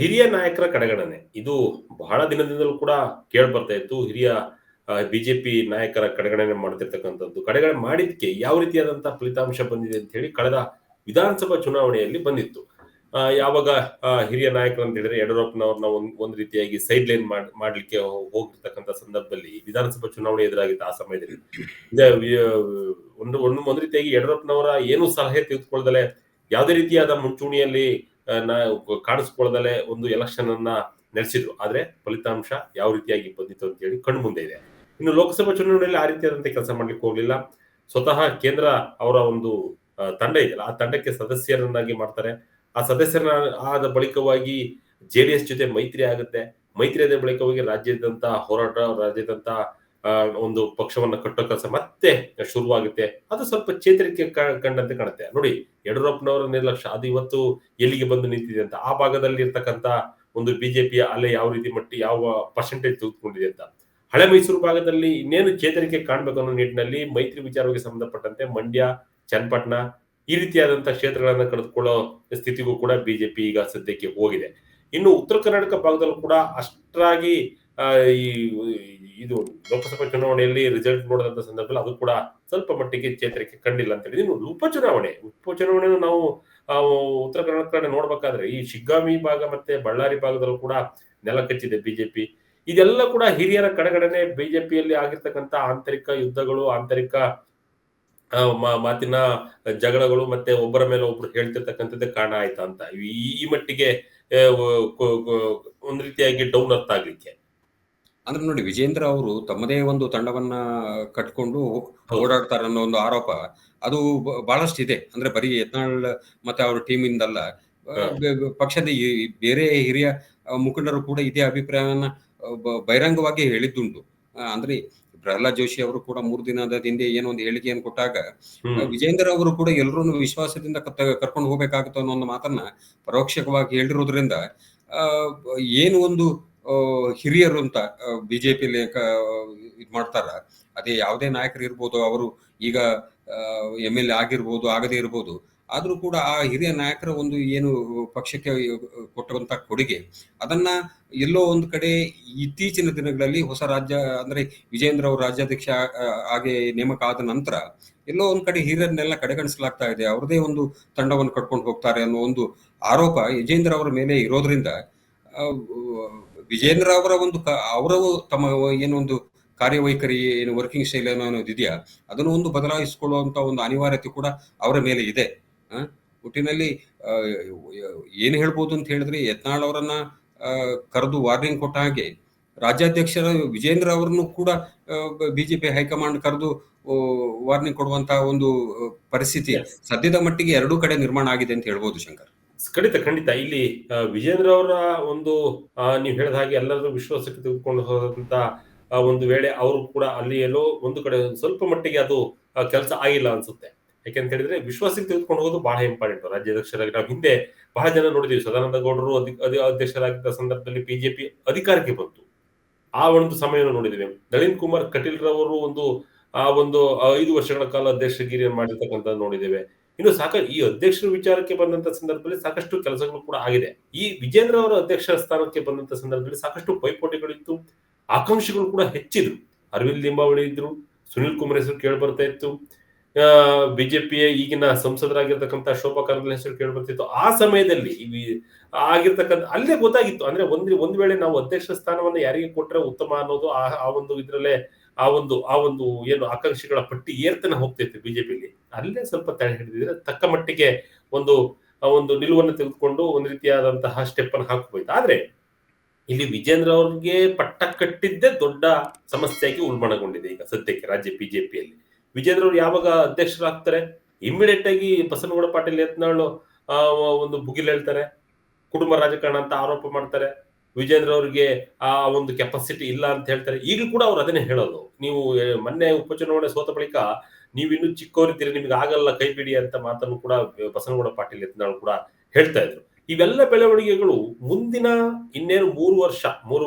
ಹಿರಿಯ ನಾಯಕರ ಕಡೆಗಣನೆ ಇದು ಬಹಳ ದಿನದಿಂದಲೂ ಕೂಡ ಕೇಳಿ ಬರ್ತಾ ಇತ್ತು. ಹಿರಿಯ ಬಿಜೆಪಿ ನಾಯಕರ ಕಡೆಗಣನೆ ಮಾಡ್ತಿರ್ತಕ್ಕಂಥದ್ದು, ಕಡೆಗಣನೆ ಮಾಡಿದ್ಕೆ ಯಾವ ರೀತಿಯಾದಂತಹ ಫಲಿತಾಂಶ ಬಂದಿದೆ ಅಂತ ಹೇಳಿ ಕಳೆದ ವಿಧಾನಸಭಾ ಚುನಾವಣೆಯಲ್ಲಿ ಬಂದಿತ್ತು. ಯಾವಾಗ ಹಿರಿಯ ನಾಯಕರು ಅಂತ ಹೇಳಿದ್ರೆ ಯಡಿಯೂರಪ್ಪನವ್ರನ್ನ ಒಂದ್ ರೀತಿಯಾಗಿ ಸೈಡ್ ಲೈನ್ ಮಾಡ್ಲಿಕ್ಕೆ ಹೋಗಿರ್ತಕ್ಕಂಥ ಸಂದರ್ಭದಲ್ಲಿ ವಿಧಾನಸಭಾ ಚುನಾವಣೆ ಎದುರಾಗಿತ್ತು. ಆ ಸಮಯದಲ್ಲಿ ಒಂದು ರೀತಿಯಾಗಿ ಯಡಿಯೂರಪ್ಪನವರ ಏನು ಸಲಹೆ ತೆಗೆದುಕೊಳ್ಳದಲೆ, ಯಾವುದೇ ರೀತಿಯಾದ ಮುಂಚೂಣಿಯಲ್ಲಿ ಕಾಣಿಸ್ಕೊಳ್ಳದಲೆ ಒಂದು ಎಲೆಕ್ಷನ್ ಅನ್ನ ನಡೆಸಿದ್ರು. ಆದ್ರೆ ಫಲಿತಾಂಶ ಯಾವ ರೀತಿಯಾಗಿ ಬಂದಿತ್ತು ಅಂತ ಹೇಳಿ ಕಣ್ಣು ಮುಂದೆ ಇದೆ. ಇನ್ನು ಲೋಕಸಭಾ ಚುನಾವಣೆಯಲ್ಲಿ ಆ ರೀತಿಯಾದಂತೆ ಕೆಲಸ ಮಾಡ್ಲಿಕ್ಕೆ ಹೋಗ್ಲಿಲ್ಲ. ಸ್ವತಃ ಕೇಂದ್ರ ಅವರ ಒಂದು ತಂಡ ಇದೆಯಲ್ಲ, ಆ ತಂಡಕ್ಕೆ ಸದಸ್ಯರನ್ನಾಗಿ ಮಾಡ್ತಾರೆ. ಆ ಸದಸ್ಯರ ಆದ ಬಳಿಕವಾಗಿ ಜೆಡಿಎಸ್ ಜೊತೆ ಮೈತ್ರಿ ಆಗುತ್ತೆ. ಮೈತ್ರಿ ಆದ ಬಳಿಕವಾಗಿ ರಾಜ್ಯದಂತ ಹೋರಾಟ, ರಾಜ್ಯದಂತ ಒಂದು ಪಕ್ಷವನ್ನ ಕಟ್ಟೋ ಕೆಲಸ ಮತ್ತೆ ಶುರುವಾಗುತ್ತೆ. ಅದು ಸ್ವಲ್ಪ ಚೇತರಿಕೆ ಕಂಡಂತೆ ಕಾಣುತ್ತೆ. ನೋಡಿ, ಯಡಿಯೂರಪ್ಪನವರ ನಿರ್ಲಕ್ಷ್ಯ ಅದು ಇವತ್ತು ಎಲ್ಲಿಗೆ ಬಂದು ನಿಂತಿದೆ ಅಂತ, ಆ ಭಾಗದಲ್ಲಿ ಇರ್ತಕ್ಕಂಥ ಒಂದು ಬಿಜೆಪಿಯ ಅಲೆ ಯಾವ ರೀತಿ ಯಾವ ಪರ್ಸೆಂಟೇಜ್ ತೆಗೆದುಕೊಂಡಿದೆ ಅಂತ. ಹಳೆ ಮೈಸೂರು ಭಾಗದಲ್ಲಿ ಇನ್ನೇನು ಚೇತರಿಕೆ ಕಾಣ್ಬೇಕು ಅನ್ನೋ ನಿಟ್ಟಿನಲ್ಲಿ ಮೈತ್ರಿ ವಿಚಾರವಾಗಿ ಸಂಬಂಧಪಟ್ಟಂತೆ ಮಂಡ್ಯ, ಚನ್ನಪಟ್ಟಣ ಈ ರೀತಿಯಾದಂತಹ ಕ್ಷೇತ್ರಗಳನ್ನ ಕಳೆದುಕೊಳ್ಳೋ ಸ್ಥಿತಿಗೂ ಕೂಡ ಬಿಜೆಪಿ ಈಗ ಸದ್ಯಕ್ಕೆ ಹೋಗಿದೆ. ಇನ್ನು ಉತ್ತರ ಕರ್ನಾಟಕ ಭಾಗದಲ್ಲೂ ಕೂಡ ಅಷ್ಟಾಗಿ ಇದು ಲೋಕಸಭಾ ಚುನಾವಣೆಯಲ್ಲಿ ರಿಸಲ್ಟ್ ನೋಡಿದಂತ ಸಂದರ್ಭದಲ್ಲಿ ಅದು ಕೂಡ ಸ್ವಲ್ಪ ಮಟ್ಟಿಗೆ ಚೇತರಿಕೆ ಕಂಡಿಲ್ಲ ಅಂತ ಹೇಳಿ. ಇನ್ನು ಉಪಚುನಾವಣೆಯನ್ನು ನಾವು ಉತ್ತರ ಕರ್ನಾಟಕ ಕಡೆ ನೋಡ್ಬೇಕಾದ್ರೆ ಈ ಶಿಗ್ಗಾಂವಿ ಭಾಗ ಮತ್ತೆ ಬಳ್ಳಾರಿ ಭಾಗದಲ್ಲೂ ಕೂಡ ನೆಲ ಕಚ್ಚಿದೆ ಬಿಜೆಪಿ. ಇದೆಲ್ಲ ಕೂಡ ಹಿರಿಯರ ಕಡೆಗಣನೆ, ಬಿಜೆಪಿಯಲ್ಲಿ ಆಗಿರ್ತಕ್ಕಂಥ ಆಂತರಿಕ ಯುದ್ಧಗಳು, ಆಂತರಿಕ ಮಾತಿನ ಜಗಳಗಳು, ಮತ್ತೆ ಒಬ್ಬರ ಮೇಲೆ ಒಬ್ರು ಹೇಳ್ತಿರ್ತಕ್ಕಂಥದ್ದೇ ಕಾರಣ ಆಯ್ತಾ ಅಂತ ಈ ಮಟ್ಟಿಗೆ ಒಂದ್ ರೀತಿಯಾಗಿ ಡೌನ್ ಅರ್ಥ ಆಗ್ಲಿಕ್ಕೆ. ಅಂದ್ರೆ ನೋಡಿ, ವಿಜೇಂದ್ರ ಅವರು ತಮ್ಮದೇ ಒಂದು ತಂಡವನ್ನ ಕಟ್ಕೊಂಡು ಓಡಾಡ್ತಾರೆ ಅನ್ನೋ ಒಂದು ಆರೋಪ ಅದು ಬಹಳಷ್ಟು ಇದೆ. ಅಂದ್ರೆ ಬರೀ ಯತ್ನಾಳ್ ಮತ್ತೆ ಅವ್ರ ಟೀಮ್ ಇಂದಲ್ಲ, ಪಕ್ಷದ ಬೇರೆ ಹಿರಿಯ ಮುಖಂಡರು ಕೂಡ ಇದೇ ಅಭಿಪ್ರಾಯವನ್ನ ಬಹಿರಂಗವಾಗಿ ಹೇಳಿದ್ದುಂಟು. ಅಂದ್ರೆ ಪ್ರಹ್ಲಾದ್ ಜೋಶಿ ಅವರು ಕೂಡ 3 ದಿನದ ಹಿಂದೆ ಏನೋ ಒಂದು ಹೇಳಿಕೆಯನ್ನು ಕೊಟ್ಟಾಗ ವಿಜೇಂದ್ರ ಅವರು ಕೂಡ ಎಲ್ಲರೂ ವಿಶ್ವಾಸದಿಂದ ಕರ್ಕೊಂಡು ಹೋಗ್ಬೇಕಾಗುತ್ತೆ ಅನ್ನೋ ಒಂದು ಮಾತನ್ನ ಪರೋಕ್ಷವಾಗಿ ಹೇಳಿರೋದ್ರಿಂದ ಏನು ಒಂದು ಹಿರಿಯರು ಅಂತ ಬಿಜೆಪಿಯಲ್ಲಿ ಇದ್ ಮಾಡ್ತಾರ, ಅದೇ ಯಾವುದೇ ನಾಯಕರು ಇರ್ಬೋದು, ಅವರು ಈಗ MLA ಆಗಿರ್ಬೋದು, ಆಗದೇ ಇರ್ಬೋದು, ಆದ್ರೂ ಕೂಡ ಆ ಹಿರಿಯ ನಾಯಕರ ಒಂದು ಏನು ಪಕ್ಷಕ್ಕೆ ಕೊಟ್ಟಂತ ಕೊಡುಗೆ ಅದನ್ನ ಎಲ್ಲೋ ಒಂದು ಕಡೆ ಇತ್ತೀಚಿನ ದಿನಗಳಲ್ಲಿ ಹೊಸ ರಾಜ್ಯ ಅಂದ್ರೆ ವಿಜೇಂದ್ರ ಅವರು ರಾಜ್ಯಾಧ್ಯಕ್ಷ ಆಗಿ ನೇಮಕ ಆದ ನಂತರ ಎಲ್ಲೋ ಒಂದ್ ಕಡೆ ಹಿರಿಯರನ್ನೆಲ್ಲ ಕಡೆಗಣಿಸಲಾಗ್ತಾ ಇದೆ. ಅವ್ರದೇ ಒಂದು ತಂಡವನ್ನು ಕಟ್ಕೊಂಡು ಹೋಗ್ತಾರೆ ಅನ್ನೋ ಒಂದು ಆರೋಪ ವಿಜೇಂದ್ರ ಅವರ ಮೇಲೆ ಇರೋದ್ರಿಂದ ವಿಜೇಂದ್ರ ಅವರ ಒಂದು ಅವರು ತಮ್ಮ ಏನೊಂದು ಕಾರ್ಯವೈಖರಿ ಏನು ವರ್ಕಿಂಗ್ ಸ್ಟೈಲ್ ಅನ್ನೋದು ಇದೆಯಾ ಅದನ್ನು ಒಂದು ಬದಲಾಯಿಸಿಕೊಳ್ಳುವಂತ ಒಂದು ಅನಿವಾರ್ಯತೆ ಕೂಡ ಅವರ ಮೇಲೆ ಇದೆ. ಒಟ್ಟಿನಲ್ಲಿ ಏನ್ ಹೇಳ್ಬೋದು ಅಂತ ಹೇಳಿದ್ರೆ, ಯತ್ನಾಳ್ ಅವರನ್ನ ಕರೆದು ವಾರ್ನಿಂಗ್ ಕೊಟ್ಟ ಹಾಗೆ ರಾಜ್ಯಾಧ್ಯಕ್ಷರ ವಿಜೇಂದ್ರ ಅವರನ್ನು ಕೂಡ ಬಿಜೆಪಿ ಹೈಕಮಾಂಡ್ ಕರೆದು ವಾರ್ನಿಂಗ್ ಕೊಡುವಂತಹ ಒಂದು ಪರಿಸ್ಥಿತಿ ಸದ್ಯದ ಮಟ್ಟಿಗೆ ಎರಡೂ ಕಡೆ ನಿರ್ಮಾಣ ಆಗಿದೆ ಅಂತ ಹೇಳ್ಬೋದು ಶಂಕರ್. ಖಂಡಿತ ಇಲ್ಲಿ ವಿಜೇಂದ್ರ ಅವರ ಒಂದು ನೀವು ಹೇಳಿದ ಹಾಗೆ ಎಲ್ಲರೂ ವಿಶ್ವಾಸಕ್ಕೆ ತೆಗೆದುಕೊಂಡು ಹೋದಂತ ಒಂದು ವೇಳೆ ಅವರು ಕೂಡ ಅಲ್ಲಿ ಎಲ್ಲೋ ಒಂದು ಕಡೆ ಸ್ವಲ್ಪ ಮಟ್ಟಿಗೆ ಅದು ಕೆಲಸ ಆಗಿಲ್ಲ ಅನ್ಸುತ್ತೆ. ಯಾಕೆಂತ ಹೇಳಿದ್ರೆ ವಿಶ್ವಾಸಕ್ಕೆ ತೆಗೆದುಕೊಂಡು ಹೋಗೋದು ಬಹಳ ಇಂಪಾರ್ಟೆಂಟ್. ರಾಜ್ಯಾಧ್ಯಕ್ಷರಾಗಿ ನಾವು ಹಿಂದೆ ಬಹಳ ಜನ ನೋಡಿದೀವಿ. ಸದಾನಂದ ಗೌಡರು ಅಧ್ಯಕ್ಷರಾಗಿದ್ದ ಸಂದರ್ಭದಲ್ಲಿ ಬಿಜೆಪಿ ಅಧಿಕಾರಕ್ಕೆ ಬಂತು, ಆ ಒಂದು ಸಮಯವನ್ನು ನೋಡಿದ್ದೇವೆ. ನಳಿನ್ ಕುಮಾರ್ ಕಟೀಲ್ ರವರು ಒಂದು 5 ವರ್ಷಗಳ ಕಾಲ ಅಧ್ಯಕ್ಷಗಿರಿಯನ್ನು ಮಾಡಿರ್ತಕ್ಕಂಥ ನೋಡಿದ್ದೇವೆ. ಇನ್ನು ಈ ಅಧ್ಯಕ್ಷರ ವಿಚಾರಕ್ಕೆ ಬಂದಂತ ಸಂದರ್ಭದಲ್ಲಿ ಸಾಕಷ್ಟು ಕೆಲಸಗಳು ಕೂಡ ಆಗಿದೆ. ಈ ವಿಜೇಂದ್ರ ಅವರ ಅಧ್ಯಕ್ಷ ಸ್ಥಾನಕ್ಕೆ ಬಂದಂತ ಸಂದರ್ಭದಲ್ಲಿ ಸಾಕಷ್ಟು ಪೈಪೋಟಿಗಳಿತ್ತು, ಆಕಾಂಕ್ಷಿಗಳು ಕೂಡ ಹೆಚ್ಚಿದ್ರು. ಅರವಿಂದ್ ಲಿಂಬಾವಳಿ ಇದ್ರು, ಸುನಿಲ್ ಕುಮಾರ್ ಹೆಸರು ಕೇಳಿ ಬರ್ತಾ ಇತ್ತು, ಬಿಜೆಪಿಯ ಈಗಿನ ಸಂಸದರಾಗಿರ್ತಕ್ಕಂಥ ಶೋಭಾ ಕರಂದ್ಲಾಜೆ ಹೆಸರು ಕೇಳಿ ಬರ್ತಿತ್ತು. ಆ ಸಮಯದಲ್ಲಿ ಆಗಿರ್ತಕ್ಕಂಥ ಅಲ್ಲೇ ಗೊತ್ತಾಗಿತ್ತು, ಅಂದ್ರೆ ಒಂದ್ ವೇಳೆ ನಾವು ಅಧ್ಯಕ್ಷ ಸ್ಥಾನವನ್ನ ಯಾರಿಗೆ ಕೊಟ್ರೆ ಉತ್ತಮ ಅನ್ನೋದು ಆ ಒಂದು ಇದ್ರಲ್ಲೇ ಆ ಒಂದು ಏನು ಆಕಾಂಕ್ಷಿಗಳ ಪಟ್ಟಿ ಏರ್ತಾನೆ ಹೋಗ್ತೈತೆ ಬಿಜೆಪಿಲಿ. ಅಲ್ಲೇ ಸ್ವಲ್ಪ ತಡೆ ಹಿಡಿದಿದ್ರೆ ತಕ್ಕ ಮಟ್ಟಿಗೆ ಒಂದು ಒಂದು ನಿಲುವನ್ನು ತೆಗೆದುಕೊಂಡು ಒಂದ್ ರೀತಿಯಾದಂತಹ ಸ್ಟೆಪ್ ಅನ್ನು ಹಾಕಬಹುದು. ಆದ್ರೆ ಇಲ್ಲಿ ವಿಜೇಂದ್ರ ಅವ್ರಿಗೆ ಪಟ್ಟ ಕಟ್ಟಿದ್ದೇ ದೊಡ್ಡ ಸಮಸ್ಯೆಯಾಗಿ ಉಲ್ಬಣಗೊಂಡಿದೆ ಈಗ ಸದ್ಯಕ್ಕೆ ರಾಜ್ಯ ಬಿಜೆಪಿಯಲ್ಲಿ. ವಿಜೇಂದ್ರ ಅವರು ಯಾವಾಗ ಅಧ್ಯಕ್ಷರಾಗ್ತಾರೆ, ಇಮಿಡಿಯೇಟ್ ಆಗಿ ಬಸನಗೌಡ ಪಾಟೀಲ್ ಯತ್ನಾಳ್ ಒಂದು ಭುಗಿಲ್ ಹೇಳ್ತಾರೆ, ಕುಟುಂಬ ರಾಜಕಾರಣ ಅಂತ ಆರೋಪ ಮಾಡ್ತಾರೆ. ವಿಜೇಂದ್ರ ಅವರಿಗೆ ಆ ಒಂದು ಕೆಪಾಸಿಟಿ ಇಲ್ಲ ಅಂತ ಹೇಳ್ತಾರೆ. ಈಗಲೂ ಕೂಡ ಅವ್ರು ಅದನ್ನೇ ಹೇಳೋದು. ನೀವು ಮೊನ್ನೆ ಉಪಚುನಾವಣೆ ಸೋತ ಬಳಿಕ ನೀವಿನ್ನೂ ಚಿಕ್ಕವರಿದ್ದೀರಿ, ನಿಮ್ಗೆ ಆಗಲ್ಲ, ಕೈ ಬಿಡಿ ಅಂತ ಮಾತನ್ನು ಕೂಡ ಬಸನಗೌಡ ಪಾಟೀಲ್ ಯತ್ನಾಳ್ ಕೂಡ ಹೇಳ್ತಾ ಇದ್ರು. ಇವೆಲ್ಲ ಬೆಳವಣಿಗೆಗಳು ಮುಂದಿನ ಇನ್ನೇನು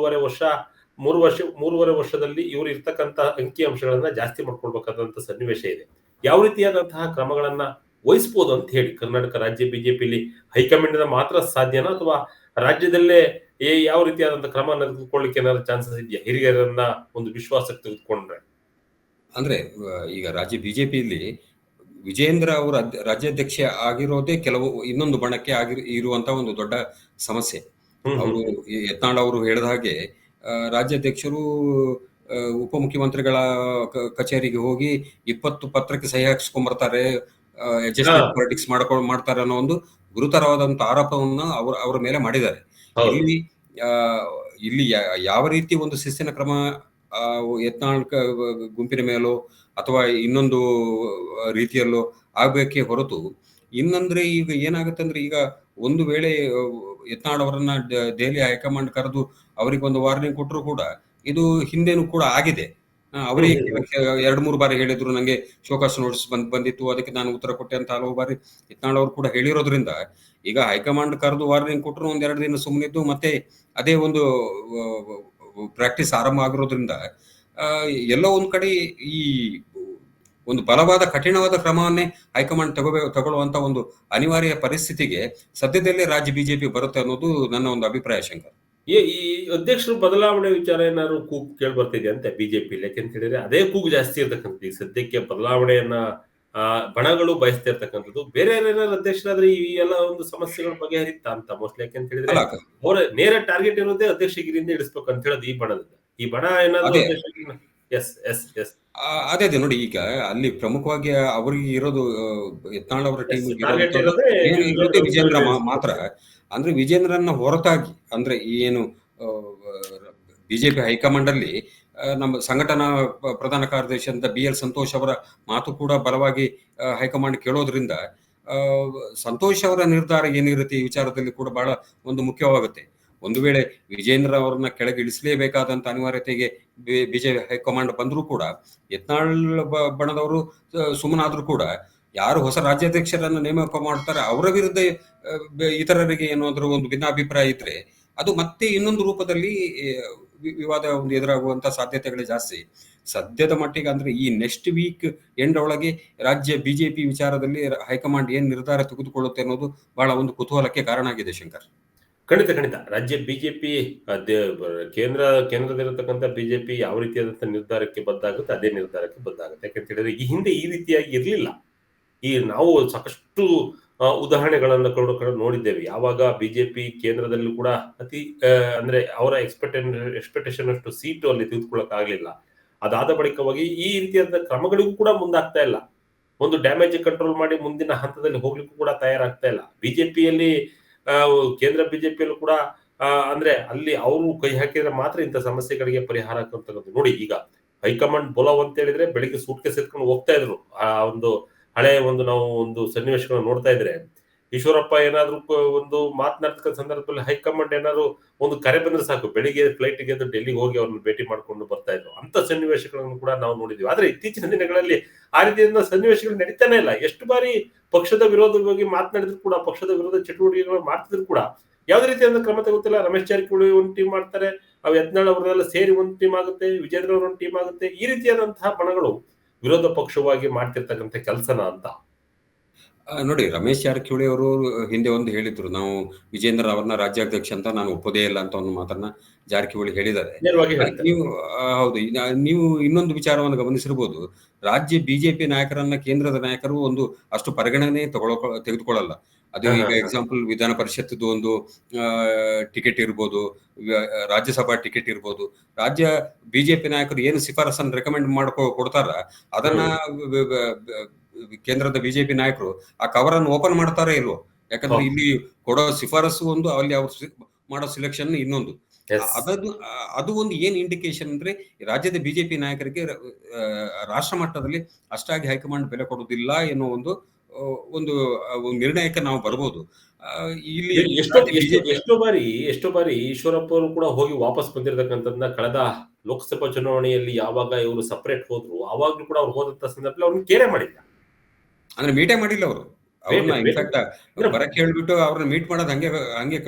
3 ವರ್ಷದಲ್ಲಿ ಇವರು ಇರ್ತಕ್ಕಂತ ಅಂಕಿ ಅಂಶಗಳನ್ನ ಜಾಸ್ತಿ ಮಾಡ್ಕೊಳ್ಬೇಕಾದಂತ ಸನ್ನಿವೇಶ ಇದೆ. ಯಾವ ರೀತಿಯಾದಂತಹ ಕ್ರಮಗಳನ್ನ ವಹಿಸಬಹುದು ಅಂತ ಹೇಳಿ ಕರ್ನಾಟಕ ರಾಜ್ಯ ಬಿಜೆಪಿಯಲ್ಲಿ ಹೈಕಮಾಂಡ್ ಮಾತ್ರ ಸಾಧ್ಯನಾ, ಅಥವಾ ರಾಜ್ಯದಲ್ಲೇ ಯಾವ ರೀತಿಯಾದಂತಹ ಕ್ರಮ ತೆಗೆದುಕೊಳ್ಳಿಕ್ಕೆ ಏನಾದ್ರು ಚಾನ್ಸಸ್ ಇದೆಯಾ ಹಿರಿಯರನ್ನ ಒಂದು ವಿಶ್ವಾಸಕ್ಕೆ ತೆಗೆದುಕೊಂಡ್ರೆ? ಅಂದ್ರೆ ಈಗ ರಾಜ್ಯ ಬಿಜೆಪಿಯಲ್ಲಿ ವಿಜೇಂದ್ರ ಅವರು ರಾಜ್ಯಾಧ್ಯಕ್ಷ ಆಗಿರೋದೇ ಕೆಲವು ಇನ್ನೊಂದು ಬಣಕ್ಕೆ ಇರುವಂತಹ ಒಂದು ದೊಡ್ಡ ಸಮಸ್ಯೆ. ಅವರು ಯತ್ನಾಳ್ ಅವರು ಹೇಳಿದ ಹಾಗೆ ರಾಜ್ಯಾಧ್ಯಕ್ಷರು ಉಪಮುಖ್ಯಮಂತ್ರಿಗಳ ಕಚೇರಿಗೆ ಹೋಗಿ 20 ಪತ್ರಕ್ಕೆ ಸಹಿ ಹಾಕಿಸ್ಕೊಂಡ್ಬರ್ತಾರೆ, ಅಡ್ಜಸ್ಟ್ಮೆಂಟ್ ಪಾಲಿಟಿಕ್ಸ್ ಮಾಡ್ತಾರೆ ಅನ್ನೋ ಒಂದು ಗುರುತರವಾದಂತ ಆರೋಪವನ್ನು ಅವರ ಮೇಲೆ ಮಾಡಿದ್ದಾರೆ. ಇಲ್ಲಿ ಯಾವ ರೀತಿ ಒಂದು ಶಿಸ್ತಿನ ಕ್ರಮ ಯತ್ನಾಳ್ ಗುಂಪಿನ ಮೇಲೋ ಅಥವಾ ಇನ್ನೊಂದು ರೀತಿಯಲ್ಲೋ ಆಗ್ಬೇಕೇ ಹೊರತು, ಇನ್ನಂದ್ರೆ ಈಗ ಏನಾಗುತ್ತೆ ಅಂದ್ರೆ, ಈಗ ಒಂದು ವೇಳೆ ಯತ್ನಾಳ್ ಅವರನ್ನ ದೆಹಲಿ ಹೈಕಮಾಂಡ್ ಕರೆದು ಅವರಿಗೊಂದು ವಾರ್ನಿಂಗ್ ಕೊಟ್ಟರು ಕೂಡ ಇದು ಹಿಂದೆನೂ ಕೂಡ ಆಗಿದೆ. ಅವರಿಗೆ 2-3 ಬಾರಿ ಹೇಳಿದ್ರು, ನಂಗೆ ಶೋಕಾಸ್ ನೋಟಿಸ್ ಬಂದಿತ್ತು, ಅದಕ್ಕೆ ನಾನು ಉತ್ತರ ಕೊಟ್ಟೆ ಅಂತ ಹಲವು ಬಾರಿ ಯತ್ನಾಳ್ ಅವರು ಕೂಡ ಹೇಳಿರೋದ್ರಿಂದ ಈಗ ಹೈಕಮಾಂಡ್ ಕರೆದು ವಾರ್ನಿಂಗ್ ಕೊಟ್ಟರು 1-2 ದಿನ ಸುಮ್ಮನಿದ್ದು ಮತ್ತೆ ಅದೇ ಒಂದು ಪ್ರಾಕ್ಟೀಸ್ ಆರಂಭ ಆಗಿರೋದ್ರಿಂದ ಎಲ್ಲೋ ಒಂದ್ ಕಡೆ ಈ ಒಂದು ಬಲವಾದ ಕಠಿಣವಾದ ಕ್ರಮವನ್ನೇ ಹೈಕಮಾಂಡ್ ತಗೊಳ್ಳುವಂತ ಒಂದು ಅನಿವಾರ್ಯ ಪರಿಸ್ಥಿತಿಗೆ ಸದ್ಯದಲ್ಲೇ ರಾಜ್ಯ ಬಿಜೆಪಿ ಬರುತ್ತೆ ಅನ್ನೋದು ನನ್ನ ಒಂದು ಅಭಿಪ್ರಾಯ. ಶಂಕರ್, ಈ ಅಧ್ಯಕ್ಷರು ಬದಲಾವಣೆ ವಿಚಾರ ಏನಾದ್ರು ಕೂಗು ಕೇಳಿ ಬರ್ತಿದೆ ಅಂತ ಬಿಜೆಪಿ, ಯಾಕೆಂತ ಹೇಳಿದ್ರೆ ಅದೇ ಕೂಗು ಜಾಸ್ತಿ ಇರ್ತಕ್ಕಂಥದ್ದು. ಈಗ ಸದ್ಯಕ್ಕೆ ಬದಲಾವಣೆಯನ್ನ ಬಣಗಳು ಬಯಸ್ತಾ ಇರ್ತಕ್ಕಂಥದ್ದು. ಬೇರೆ ಯಾರೇನಾದ್ರು ಅಧ್ಯಕ್ಷರಾದ್ರೆ ಈ ಎಲ್ಲ ಒಂದು ಸಮಸ್ಯೆಗಳ ಬಗೆಹರಿತಾ ಅಂತ ಮೋಸ್ಟ್ಲಿ, ಯಾಕೆಂತ ಹೇಳಿದ್ರೆ ಅವರ ನೇರ ಟಾರ್ಗೆಟ್ ಇರೋದೇ ಅಧ್ಯಕ್ಷಗಿರಿಯಿಂದ ಇಡಿಸ್ಬೇಕು ಅಂತ ಹೇಳೋದು ಈ ಬಣದಿಂದ. ಈ ಬಣ ಏನಾದ್ರು ಅದೇ ನೋಡಿ, ಈಗ ಅಲ್ಲಿ ಪ್ರಮುಖವಾಗಿ ಅವರಿಗೆ ಇರೋದು ಯತ್ನಾಳ್ ಅವರ ಟೀಮ್ ವಿಜೇಂದ್ರ ಮಾತ್ರ. ಅಂದ್ರೆ ವಿಜೇಂದ್ರನ್ನ ಹೊರತಾಗಿ ಅಂದ್ರೆ ಏನು ಬಿಜೆಪಿ ಹೈಕಮಾಂಡ್ ಅಲ್ಲಿ ನಮ್ಮ ಸಂಘಟನಾ ಪ್ರಧಾನ ಕಾರ್ಯದರ್ಶಿ ಅಂತ BL ಸಂತೋಷ್ ಅವರ ಮಾತು ಕೂಡ ಬಲವಾಗಿ ಹೈಕಮಾಂಡ್ ಕೇಳೋದ್ರಿಂದ ಸಂತೋಷ್ ಅವರ ನಿರ್ಧಾರ ಏನಿರುತ್ತೆ ಈ ವಿಚಾರದಲ್ಲಿ ಕೂಡ ಬಹಳ ಒಂದು ಮುಖ್ಯವಾಗುತ್ತೆ. ಒಂದು ವೇಳೆ ವಿಜೇಂದ್ರ ಅವರನ್ನ ಕೆಳಗೆ ಇಳಿಸಲೇಬೇಕಾದಂತ ಅನಿವಾರ್ಯತೆಗೆ ಬಿಜೆಪಿ ಹೈಕಮಾಂಡ್ ಬಂದರೂ ಕೂಡ ಯತ್ನಾಳ್ ಬಣದವರು ಸುಮ್ಮನಾದ್ರೂ ಕೂಡ ಯಾರು ಹೊಸ ರಾಜ್ಯಾಧ್ಯಕ್ಷರನ್ನ ನೇಮಕ ಮಾಡ್ತಾರೆ ಅವರ ವಿರುದ್ಧ ಇತರರಿಗೆ ಏನಾದ್ರೂ ಒಂದು ಭಿನ್ನಾಭಿಪ್ರಾಯ ಇದ್ರೆ ಅದು ಮತ್ತೆ ಇನ್ನೊಂದು ರೂಪದಲ್ಲಿ ವಿವಾದ ಒಂದು ಎದುರಾಗುವಂತ ಸಾಧ್ಯತೆಗಳೇ ಜಾಸ್ತಿ. ಸದ್ಯದ ಮಟ್ಟಿಗೆ ಅಂದ್ರೆ ಈ ನೆಕ್ಸ್ಟ್ ವೀಕ್ ಎಂಡ್ ಒಳಗೆ ರಾಜ್ಯ ಬಿಜೆಪಿ ವಿಚಾರದಲ್ಲಿ ಹೈಕಮಾಂಡ್ ಏನ್ ನಿರ್ಧಾರ ತೆಗೆದುಕೊಳ್ಳುತ್ತೆ ಅನ್ನೋದು ಬಹಳ ಒಂದು ಕುತೂಹಲಕ್ಕೆ ಕಾರಣ ಆಗಿದೆ. ಶಂಕರ್, ಖಂಡಿತ ರಾಜ್ಯ ಬಿಜೆಪಿ ಕೇಂದ್ರದಲ್ಲಿರತಕ್ಕಂಥ ಬಿಜೆಪಿ ಯಾವ ರೀತಿಯಾದಂತ ನಿರ್ಧಾರಕ್ಕೆ ಬದ್ದಾಗುತ್ತೆ ಅದೇ ನಿರ್ಧಾರಕ್ಕೆ ಬದ್ದಾಗುತ್ತೆ. ಯಾಕಂತ ಹೇಳಿದ್ರೆ ಈ ಹಿಂದೆ ಈ ರೀತಿಯಾಗಿ ಇರ್ಲಿಲ್ಲ. ಈ ನಾವು ಸಾಕಷ್ಟು ಉದಾಹರಣೆಗಳನ್ನ ನೋಡಿದ್ದೇವೆ. ಯಾವಾಗ ಬಿಜೆಪಿ ಕೇಂದ್ರದಲ್ಲೂ ಕೂಡ ಅತಿ ಅಂದ್ರೆ ಅವರ ಎಕ್ಸ್ಪೆಕ್ಟೇಷನ್ ಅಷ್ಟು ಸೀಟು ಅಲ್ಲಿ ತೆಗೆದುಕೊಳ್ಳಕ್ ಆಗ್ಲಿಲ್ಲ. ಅದಾದ ಬಳಿಕವಾಗಿ ಈ ರೀತಿಯಾದ ಕ್ರಮಗಳಿಗೂ ಕೂಡ ಮುಂದಾಗ್ತಾ ಇಲ್ಲ. ಒಂದು ಡ್ಯಾಮೇಜ್ ಕಂಟ್ರೋಲ್ ಮಾಡಿ ಮುಂದಿನ ಹಂತದಲ್ಲಿ ಹೋಗ್ಲಿಕ್ಕೂ ಕೂಡ ತಯಾರಾಗ್ತಾ ಇಲ್ಲ. ಬಿಜೆಪಿಯಲ್ಲಿ ಕೇಂದ್ರ ಬಿಜೆಪಿಯಲ್ಲೂ ಕೂಡ ಅಂದ್ರೆ ಅಲ್ಲಿ ಅವರು ಕೈ ಹಾಕಿದ್ರೆ ಮಾತ್ರ ಇಂಥ ಸಮಸ್ಯೆಗಳಿಗೆ ಪರಿಹಾರ ಆಗ್ತಕ್ಕಂಥದ್ದು. ನೋಡಿ, ಈಗ ಹೈಕಮಾಂಡ್ ಬೋಲಾವ್ ಅಂತ ಹೇಳಿದ್ರೆ ಬೆಳಿಗ್ಗೆ ಸೂಟ್ಕೇಸ್ ಎತ್ಕೊಂಡು ಹೋಗ್ತಾ ಇದ್ರು. ಆ ಒಂದು ಹಳೆ ಒಂದು ನಾವು ಒಂದು ಸನ್ನಿವೇಶಗಳನ್ನ ನೋಡ್ತಾ ಇದ್ರೆ, ಈಶ್ವರಪ್ಪ ಏನಾದ್ರು ಒಂದು ಮಾತನಾಡ್ತಕ್ಕ ಸಂದರ್ಭದಲ್ಲಿ ಹೈಕಮಾಂಡ್ ಏನಾದ್ರು ಒಂದು ಕರೆ ಬಂದ್ರೆ ಸಾಕು, ಬೆಳಿಗ್ಗೆ ಫ್ಲೈಟ್ ಗೆ ಡೆಲ್ಲಿಗೆ ಹೋಗಿ ಅವ್ರನ್ನ ಭೇಟಿ ಮಾಡ್ಕೊಂಡು ಬರ್ತಾ ಇದ್ರು. ಅಂತ ಸನ್ನಿವೇಶಗಳನ್ನು ಕೂಡ ನಾವು ನೋಡಿದ್ವಿ. ಆದ್ರೆ ಇತ್ತೀಚಿನ ದಿನಗಳಲ್ಲಿ ಆ ರೀತಿಯಿಂದ ಸನ್ನಿವೇಶಗಳು ನಡೀತಾನೆ ಇಲ್ಲ. ಎಷ್ಟು ಬಾರಿ ಪಕ್ಷದ ವಿರೋಧವಾಗಿ ಮಾತನಾಡಿದ್ರು ಕೂಡ, ಪಕ್ಷದ ವಿರೋಧ ಚಟುವಟಿಕೆಗಳು ಮಾಡ್ತಿದ್ರು ಕೂಡ ಯಾವ್ದೇ ರೀತಿಯಾದ ಕ್ರಮ ತಗೋತಿಲ್ಲ. ರಮೇಶ್ ಜಾರಕಿಹೊಳಿ ಒಂದು ಟೀಮ್ ಮಾಡ್ತಾರೆ, ಯತ್ನಾಳ್ ಅವರೆಲ್ಲ ಸೇರಿ ಒಂದು ಟೀಮ್ ಆಗುತ್ತೆ, ವಿಜೇಂದ್ರ ಅವರ ಒಂದು ಟೀಮ್ ಆಗುತ್ತೆ. ಈ ರೀತಿಯಾದಂತಹ ಬಣಗಳು ವಿರೋಧ ಪಕ್ಷವಾಗಿ ಮಾಡ್ತಿರ್ತಕ್ಕಂಥ ಕೆಲಸನ ಅಂತ ನೋಡಿ, ರಮೇಶ್ ಜಾರಕಿಹೊಳಿ ಅವರು ಹಿಂದೆ ಒಂದು ಹೇಳಿದ್ರು, ನಾವು ವಿಜೇಂದ್ರ ಅವ್ರನ್ನ ರಾಜ್ಯಾಧ್ಯಕ್ಷ ಅಂತ ನಾನು ಒಪ್ಪೋದೇ ಇಲ್ಲ ಅಂತ ಒಂದು ಮಾತನ್ನ ಜಾರಕಿಹೊಳಿ ಹೇಳಿದ್ದಾರೆ. ನೇರವಾಗಿ ಹೇಳ್ತಾರೆ. ನೀವು ಹೌದು, ನೀವು ಇನ್ನೊಂದು ವಿಚಾರವನ್ನು ಗಮನಿಸಿರ್ಬೋದು. ರಾಜ್ಯ ಬಿಜೆಪಿ ನಾಯಕರನ್ನ ಕೇಂದ್ರದ ನಾಯಕರು ಒಂದು ಅಷ್ಟು ಪರಿಗಣನೆ ತೆಗೆದುಕೊಳ್ಳಲ್ಲ. ಅದು ಈಗ ಎಕ್ಸಾಂಪಲ್ ವಿಧಾನ ಪರಿಷತ್ತು ಒಂದು ಟಿಕೆಟ್ ಇರ್ಬೋದು, ರಾಜ್ಯಸಭಾ ಟಿಕೆಟ್ ಇರ್ಬೋದು. ರಾಜ್ಯ ಬಿಜೆಪಿ ನಾಯಕರು ಏನು ಶಿಫಾರಸನ್ನು ರೆಕಮೆಂಡ್ ಕೊಡ್ತಾರ, ಅದನ್ನ ಕೇಂದ್ರದ ಬಿಜೆಪಿ ನಾಯಕರು ಆ ಕವರ್ ಅನ್ನು ಓಪನ್ ಮಾಡ್ತಾರೋ ಇಲ್ವೋ? ಯಾಕಂದ್ರೆ ಇಲ್ಲಿ ಕೊಡೋ ಶಿಫಾರಸು ಒಂದು, ಅಲ್ಲಿ ಅವ್ರು ಮಾಡೋ ಸಿಲೆಕ್ಷನ್ ಇನ್ನೊಂದು. ಅದು ಒಂದು ಏನ್ ಇಂಡಿಕೇಶನ್ ಅಂದ್ರೆ, ರಾಜ್ಯದ ಬಿಜೆಪಿ ನಾಯಕರಿಗೆ ರಾಷ್ಟ್ರ ಮಟ್ಟದಲ್ಲಿ ಅಷ್ಟಾಗಿ ಹೈಕಮಾಂಡ್ ಬೆಲೆ ಕೊಡುವುದಿಲ್ಲ ಎನ್ನುವ ಒಂದು ನಿರ್ಣಯಕ್ಕೆ ನಾವು ಬರ್ಬೋದು. ಇಲ್ಲಿ ಎಷ್ಟೋ ಬಾರಿ ಈಶ್ವರಪ್ಪ ಅವರು ಕೂಡ ಹೋಗಿ ವಾಪಸ್ ಬಂದಿರತಕ್ಕಂಥದ್ದನ್ನ ಕಳೆದ ಲೋಕಸಭಾ ಚುನಾವಣೆಯಲ್ಲಿ ಯಾವಾಗ ಇವರು ಸಪರೇಟ್ ಹೋದ್ರು, ಆವಾಗ್ಲೂ ಕೂಡ ಅವ್ರು ಹೋದಂತ ಸಂದರ್ಭದಲ್ಲಿ ಅವ್ರನ್ನ ಕೇರೆ ಮಾಡಿಲ್ಲ, ಅಂದ್ರೆ ಮೀಟೇ ಮಾಡಿಲ್ಲ ಅವರು. ಅವ್ರನ್ನ ಇನ್ಫ್ಯಾಕ್ಟ್ ಬರಕ್ಕೆ ಹೇಳ್ಬಿಟ್ಟು ಅವ್ರನ್ನ ಮೀಟ್ ಮಾಡೋದು ಹಂಗೆ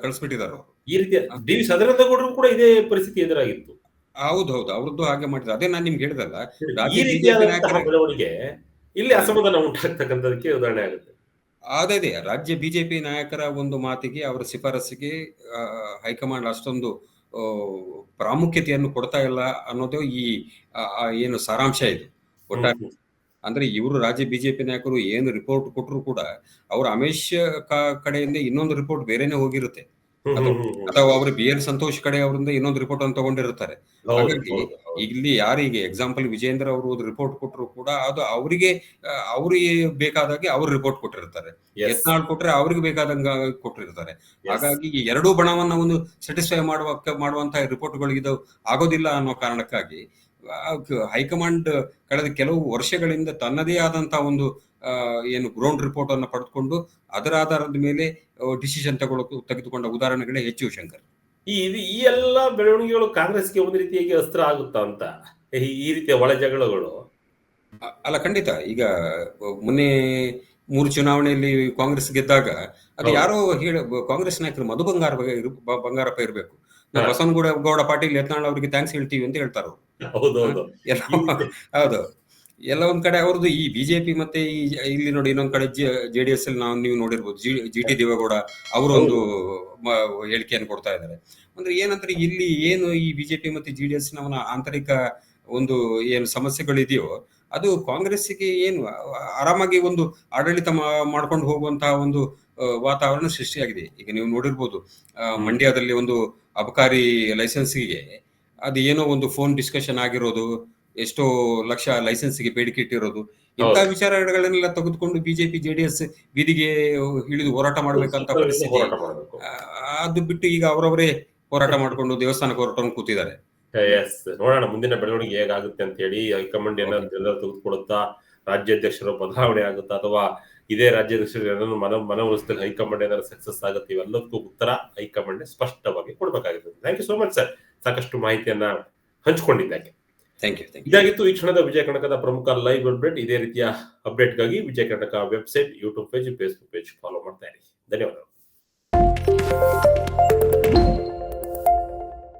ಕಳಿಸ್ಬಿಟ್ಟಿದ್ದಾರೆ. ಈ ರೀತಿಯ ಡಿ ವಿ ಸದಾನಂದಗೌಡರು ಕೂಡ ಇದೇ ಪರಿಸ್ಥಿತಿ ಎದುರಾಗಿತ್ತು. ಹೌದು, ಅವ್ರದ್ದು ಹಾಗೆ ಮಾಡಿದ್ರು. ಅದೇ ನಾನು ನಿಮ್ಗೆ ಹೇಳಿದಲ್ಲ, ಈ ರೀತಿಯಾದಂತಹ ಬೆಳವಣಿಗೆ ಇಲ್ಲಿ ಅಸಮಾಧಾನ ಉಂಟಾಗ್ತಕ್ಕಂಥದಕ್ಕೆ ಉದಾಹರಣೆ ಆಗುತ್ತೆ. ಅದೇ ರಾಜ್ಯ ಬಿಜೆಪಿ ನಾಯಕರ ಒಂದು ಮಾತಿಗೆ, ಅವರ ಶಿಫಾರಸ್ಸಿಗೆ ಹೈಕಮಾಂಡ್ ಅಷ್ಟೊಂದು ಪ್ರಾಮುಖ್ಯತೆಯನ್ನು ಕೊಡ್ತಾ ಇಲ್ಲ ಅನ್ನೋದು ಈ ಏನು ಸಾರಾಂಶ ಇದು ಒಟ್ಟಾರೆ. ಅಂದ್ರೆ ಇವರು ರಾಜ್ಯ ಬಿಜೆಪಿ ನಾಯಕರು ಏನು ರಿಪೋರ್ಟ್ ಕೊಟ್ಟರು ಕೂಡ, ಅವ್ರ ಅಮಿತ್ ಶಾ ಕಡೆಯಿಂದ ಇನ್ನೊಂದು ರಿಪೋರ್ಟ್ ಬೇರೆನೆ ಹೋಗಿರುತ್ತೆ, ಅಥವಾ ಅವರು ಬಿ ಎಲ್ ಸಂತೋಷ್ ಕಡೆ ಅವರಿಂದ ಇನ್ನೊಂದು ರಿಪೋರ್ಟ್ ಅನ್ನು ತಗೊಂಡಿರ್ತಾರೆ. ಹಾಗಾಗಿ ಇಲ್ಲಿ ಯಾರಿಗೆ ಎಕ್ಸಾಂಪಲ್ ವಿಜೇಂದ್ರ ಅವರು ರಿಪೋರ್ಟ್ ಕೊಟ್ಟರು ಕೂಡ ಅದು ಅವರಿಗೆ ಬೇಕಾದಾಗೆ ಅವ್ರು ರಿಪೋರ್ಟ್ ಕೊಟ್ಟಿರ್ತಾರೆ. ಯತ್ನಾಳ್ ಕೊಟ್ರೆ ಅವ್ರಿಗೆ ಬೇಕಾದಂಗ ಕೊಟ್ಟಿರ್ತಾರೆ. ಹಾಗಾಗಿ ಈ ಎರಡೂ ಬಣವನ್ನ ಒಂದು ಸ್ಯಾಟಿಸ್ಫೈ ಮಾಡುವಂತಹ ರಿಪೋರ್ಟ್ಗಳು ಇದು ಆಗೋದಿಲ್ಲ ಅನ್ನೋ ಕಾರಣಕ್ಕಾಗಿ ಹೈಕಮಾಂಡ್ ಕಳೆದ ಕೆಲವು ವರ್ಷಗಳಿಂದ ತನ್ನದೇ ಆದಂತಹ ಒಂದು ಏನು ಗ್ರೌಂಡ್ ರಿಪೋರ್ಟ್ ಅನ್ನು ಪಡೆದುಕೊಂಡು ಅದರ ಆಧಾರದ ಮೇಲೆ ಡಿಸಿಷನ್ ತೆಗೆದುಕೊಂಡ ಉದಾಹರಣೆಗಳೇ ಹೆಚ್ಚು. ಶಂಕರ್, ಈ ಎಲ್ಲ ಬೆಳವಣಿಗೆಗಳು ಕಾಂಗ್ರೆಸ್ಗೆ ಒಂದು ರೀತಿಯಾಗಿ ಅಸ್ತ್ರ ಆಗುತ್ತಾ ಅಂತ, ಈ ರೀತಿಯ ಒಳ ಜಗಳಗಳು? ಅಲ್ಲ, ಖಂಡಿತ. ಈಗ ಮೊನ್ನೆ 3 ಚುನಾವಣೆಯಲ್ಲಿ ಕಾಂಗ್ರೆಸ್ ಗೆದ್ದಾಗ ಅದು ಯಾರೋ ಕಾಂಗ್ರೆಸ್ ನಾಯಕರು ಮಧು ಬಂಗಾರಪ್ಪ ಇರಬೇಕು, ನಾವು ಬಸವನಗೌಡ ಪಾಟೀಲ್ ಯತ್ನಾಳ್ ಅವರಿಗೆ ಥ್ಯಾಂಕ್ಸ್ ಹೇಳ್ತೀವಿ ಅಂತ ಹೇಳ್ತಾರ. ಹೌದು, ಎಲ್ಲ ಒಂದ್ ಕಡೆ ಅವ್ರದ್ದು ಈ ಬಿಜೆಪಿ ಮತ್ತೆ ಇಲ್ಲಿ ನೋಡಿ, ಇನ್ನೊಂದ್ ಕಡೆ ಜೆಡಿಎಸ್ ಅಲ್ಲಿ ನೀವು ನೋಡಿರ್ಬೋದು, ಜಿ ಟಿ ದೇವೇಗೌಡ ಅವರು ಒಂದು ಹೇಳಿಕೆಯನ್ನು ಕೊಡ್ತಾ ಇದ್ದಾರೆ. ಅಂದ್ರೆ ಏನಂದ್ರೆ, ಇಲ್ಲಿ ಏನು ಈ ಬಿಜೆಪಿ ಮತ್ತೆ ಜೆಡಿಎಸ್ ನ ಆಂತರಿಕ ಒಂದು ಏನು ಸಮಸ್ಯೆಗಳಿದೆಯೋ, ಅದು ಕಾಂಗ್ರೆಸ್ಸಿಗೆ ಏನು ಆರಾಮಾಗಿ ಒಂದು ಆಡಳಿತ ಮಾಡ್ಕೊಂಡು ಹೋಗುವಂತಹ ಒಂದು ವಾತಾವರಣ ಸೃಷ್ಟಿಯಾಗಿದೆ. ಈಗ ನೀವು ನೋಡಿರ್ಬೋದು, ಮಂಡ್ಯದಲ್ಲಿ ಒಂದು ಅಬಕಾರಿ ಲೈಸೆನ್ಸ್ಗೆ ಅದು ಏನೋ ಒಂದು ಫೋನ್ ಡಿಸ್ಕಷನ್ ಆಗಿರೋದು, ಎಷ್ಟೋ ಲಕ್ಷ ಲೈಸೆನ್ಸ್ಗೆ ಬೇಡಿಕೆ ಇಟ್ಟಿರೋದು, ಇಂಥ ವಿಚಾರಗಳನ್ನೆಲ್ಲ ತೆಗೆದುಕೊಂಡು ಬಿಜೆಪಿ ಜೆಡಿಎಸ್ ಬೀದಿಗೆ ಇಳಿದು ಹೋರಾಟ ಮಾಡ್ಬೇಕಂತ ಪರಿಸ್ಥಿತಿ. ಅದು ಬಿಟ್ಟು ಈಗ ಅವರವರೇ ಹೋರಾಟ ಮಾಡ್ಕೊಂಡು ದೇವಸ್ಥಾನಕ್ಕೆ ಹೊರಟನ್ನು ಕೂತಿದ್ದಾರೆ. ನೋಡೋಣ ಮುಂದಿನ ಬೆಳವಣಿಗೆ ಹೇಗಾಗುತ್ತೆ ಅಂತ ಹೇಳಿ. ಹೈಕಮಾಂಡ್ ಏನಾದ್ರು ತೆಗೆದುಕೊಡುತ್ತಾ, ರಾಜ್ಯಾಧ್ಯಕ್ಷರು ಬದಲಾವಣೆ ಆಗುತ್ತಾ, ಅಥವಾ ಇದೇ ರಾಜ್ಯಾಧ್ಯಕ್ಷರು ಮನವೊಲಿಸಿದಲ್ಲಿ ಹೈಕಮಾಂಡ್ ಏನಾದ್ರು ಸಕ್ಸಸ್ ಆಗುತ್ತೆ, ಇವೆಲ್ಲದಕ್ಕೂ ಉತ್ತರ ಹೈಕಮಾಂಡ್ ಸ್ಪಷ್ಟವಾಗಿ ಕೊಡ್ಬೇಕಾಗುತ್ತೆ. Thank you so much sir, ಸಾಕಷ್ಟು ಮಾಹಿತಿಯನ್ನ ಹಂಚಿಕೊಂಡಿದ್ದಕ್ಕೆ. ಇದಾಗಿತ್ತು ಈ ಕ್ಷಣದ ವಿಜಯ ಕರ್ನಾಟಕದ ಪ್ರಮುಖ ಲೈವ್ ಅಪ್ಡೇಟ್. ಇದೇ ರೀತಿಯ ಅಪ್ಡೇಟ್ಗಾಗಿ Vijaya Karnataka website, YouTube page, Facebook page follow ಮಾಡ್ತಾ ಇರಿ. ಧನ್ಯವಾದಗಳು.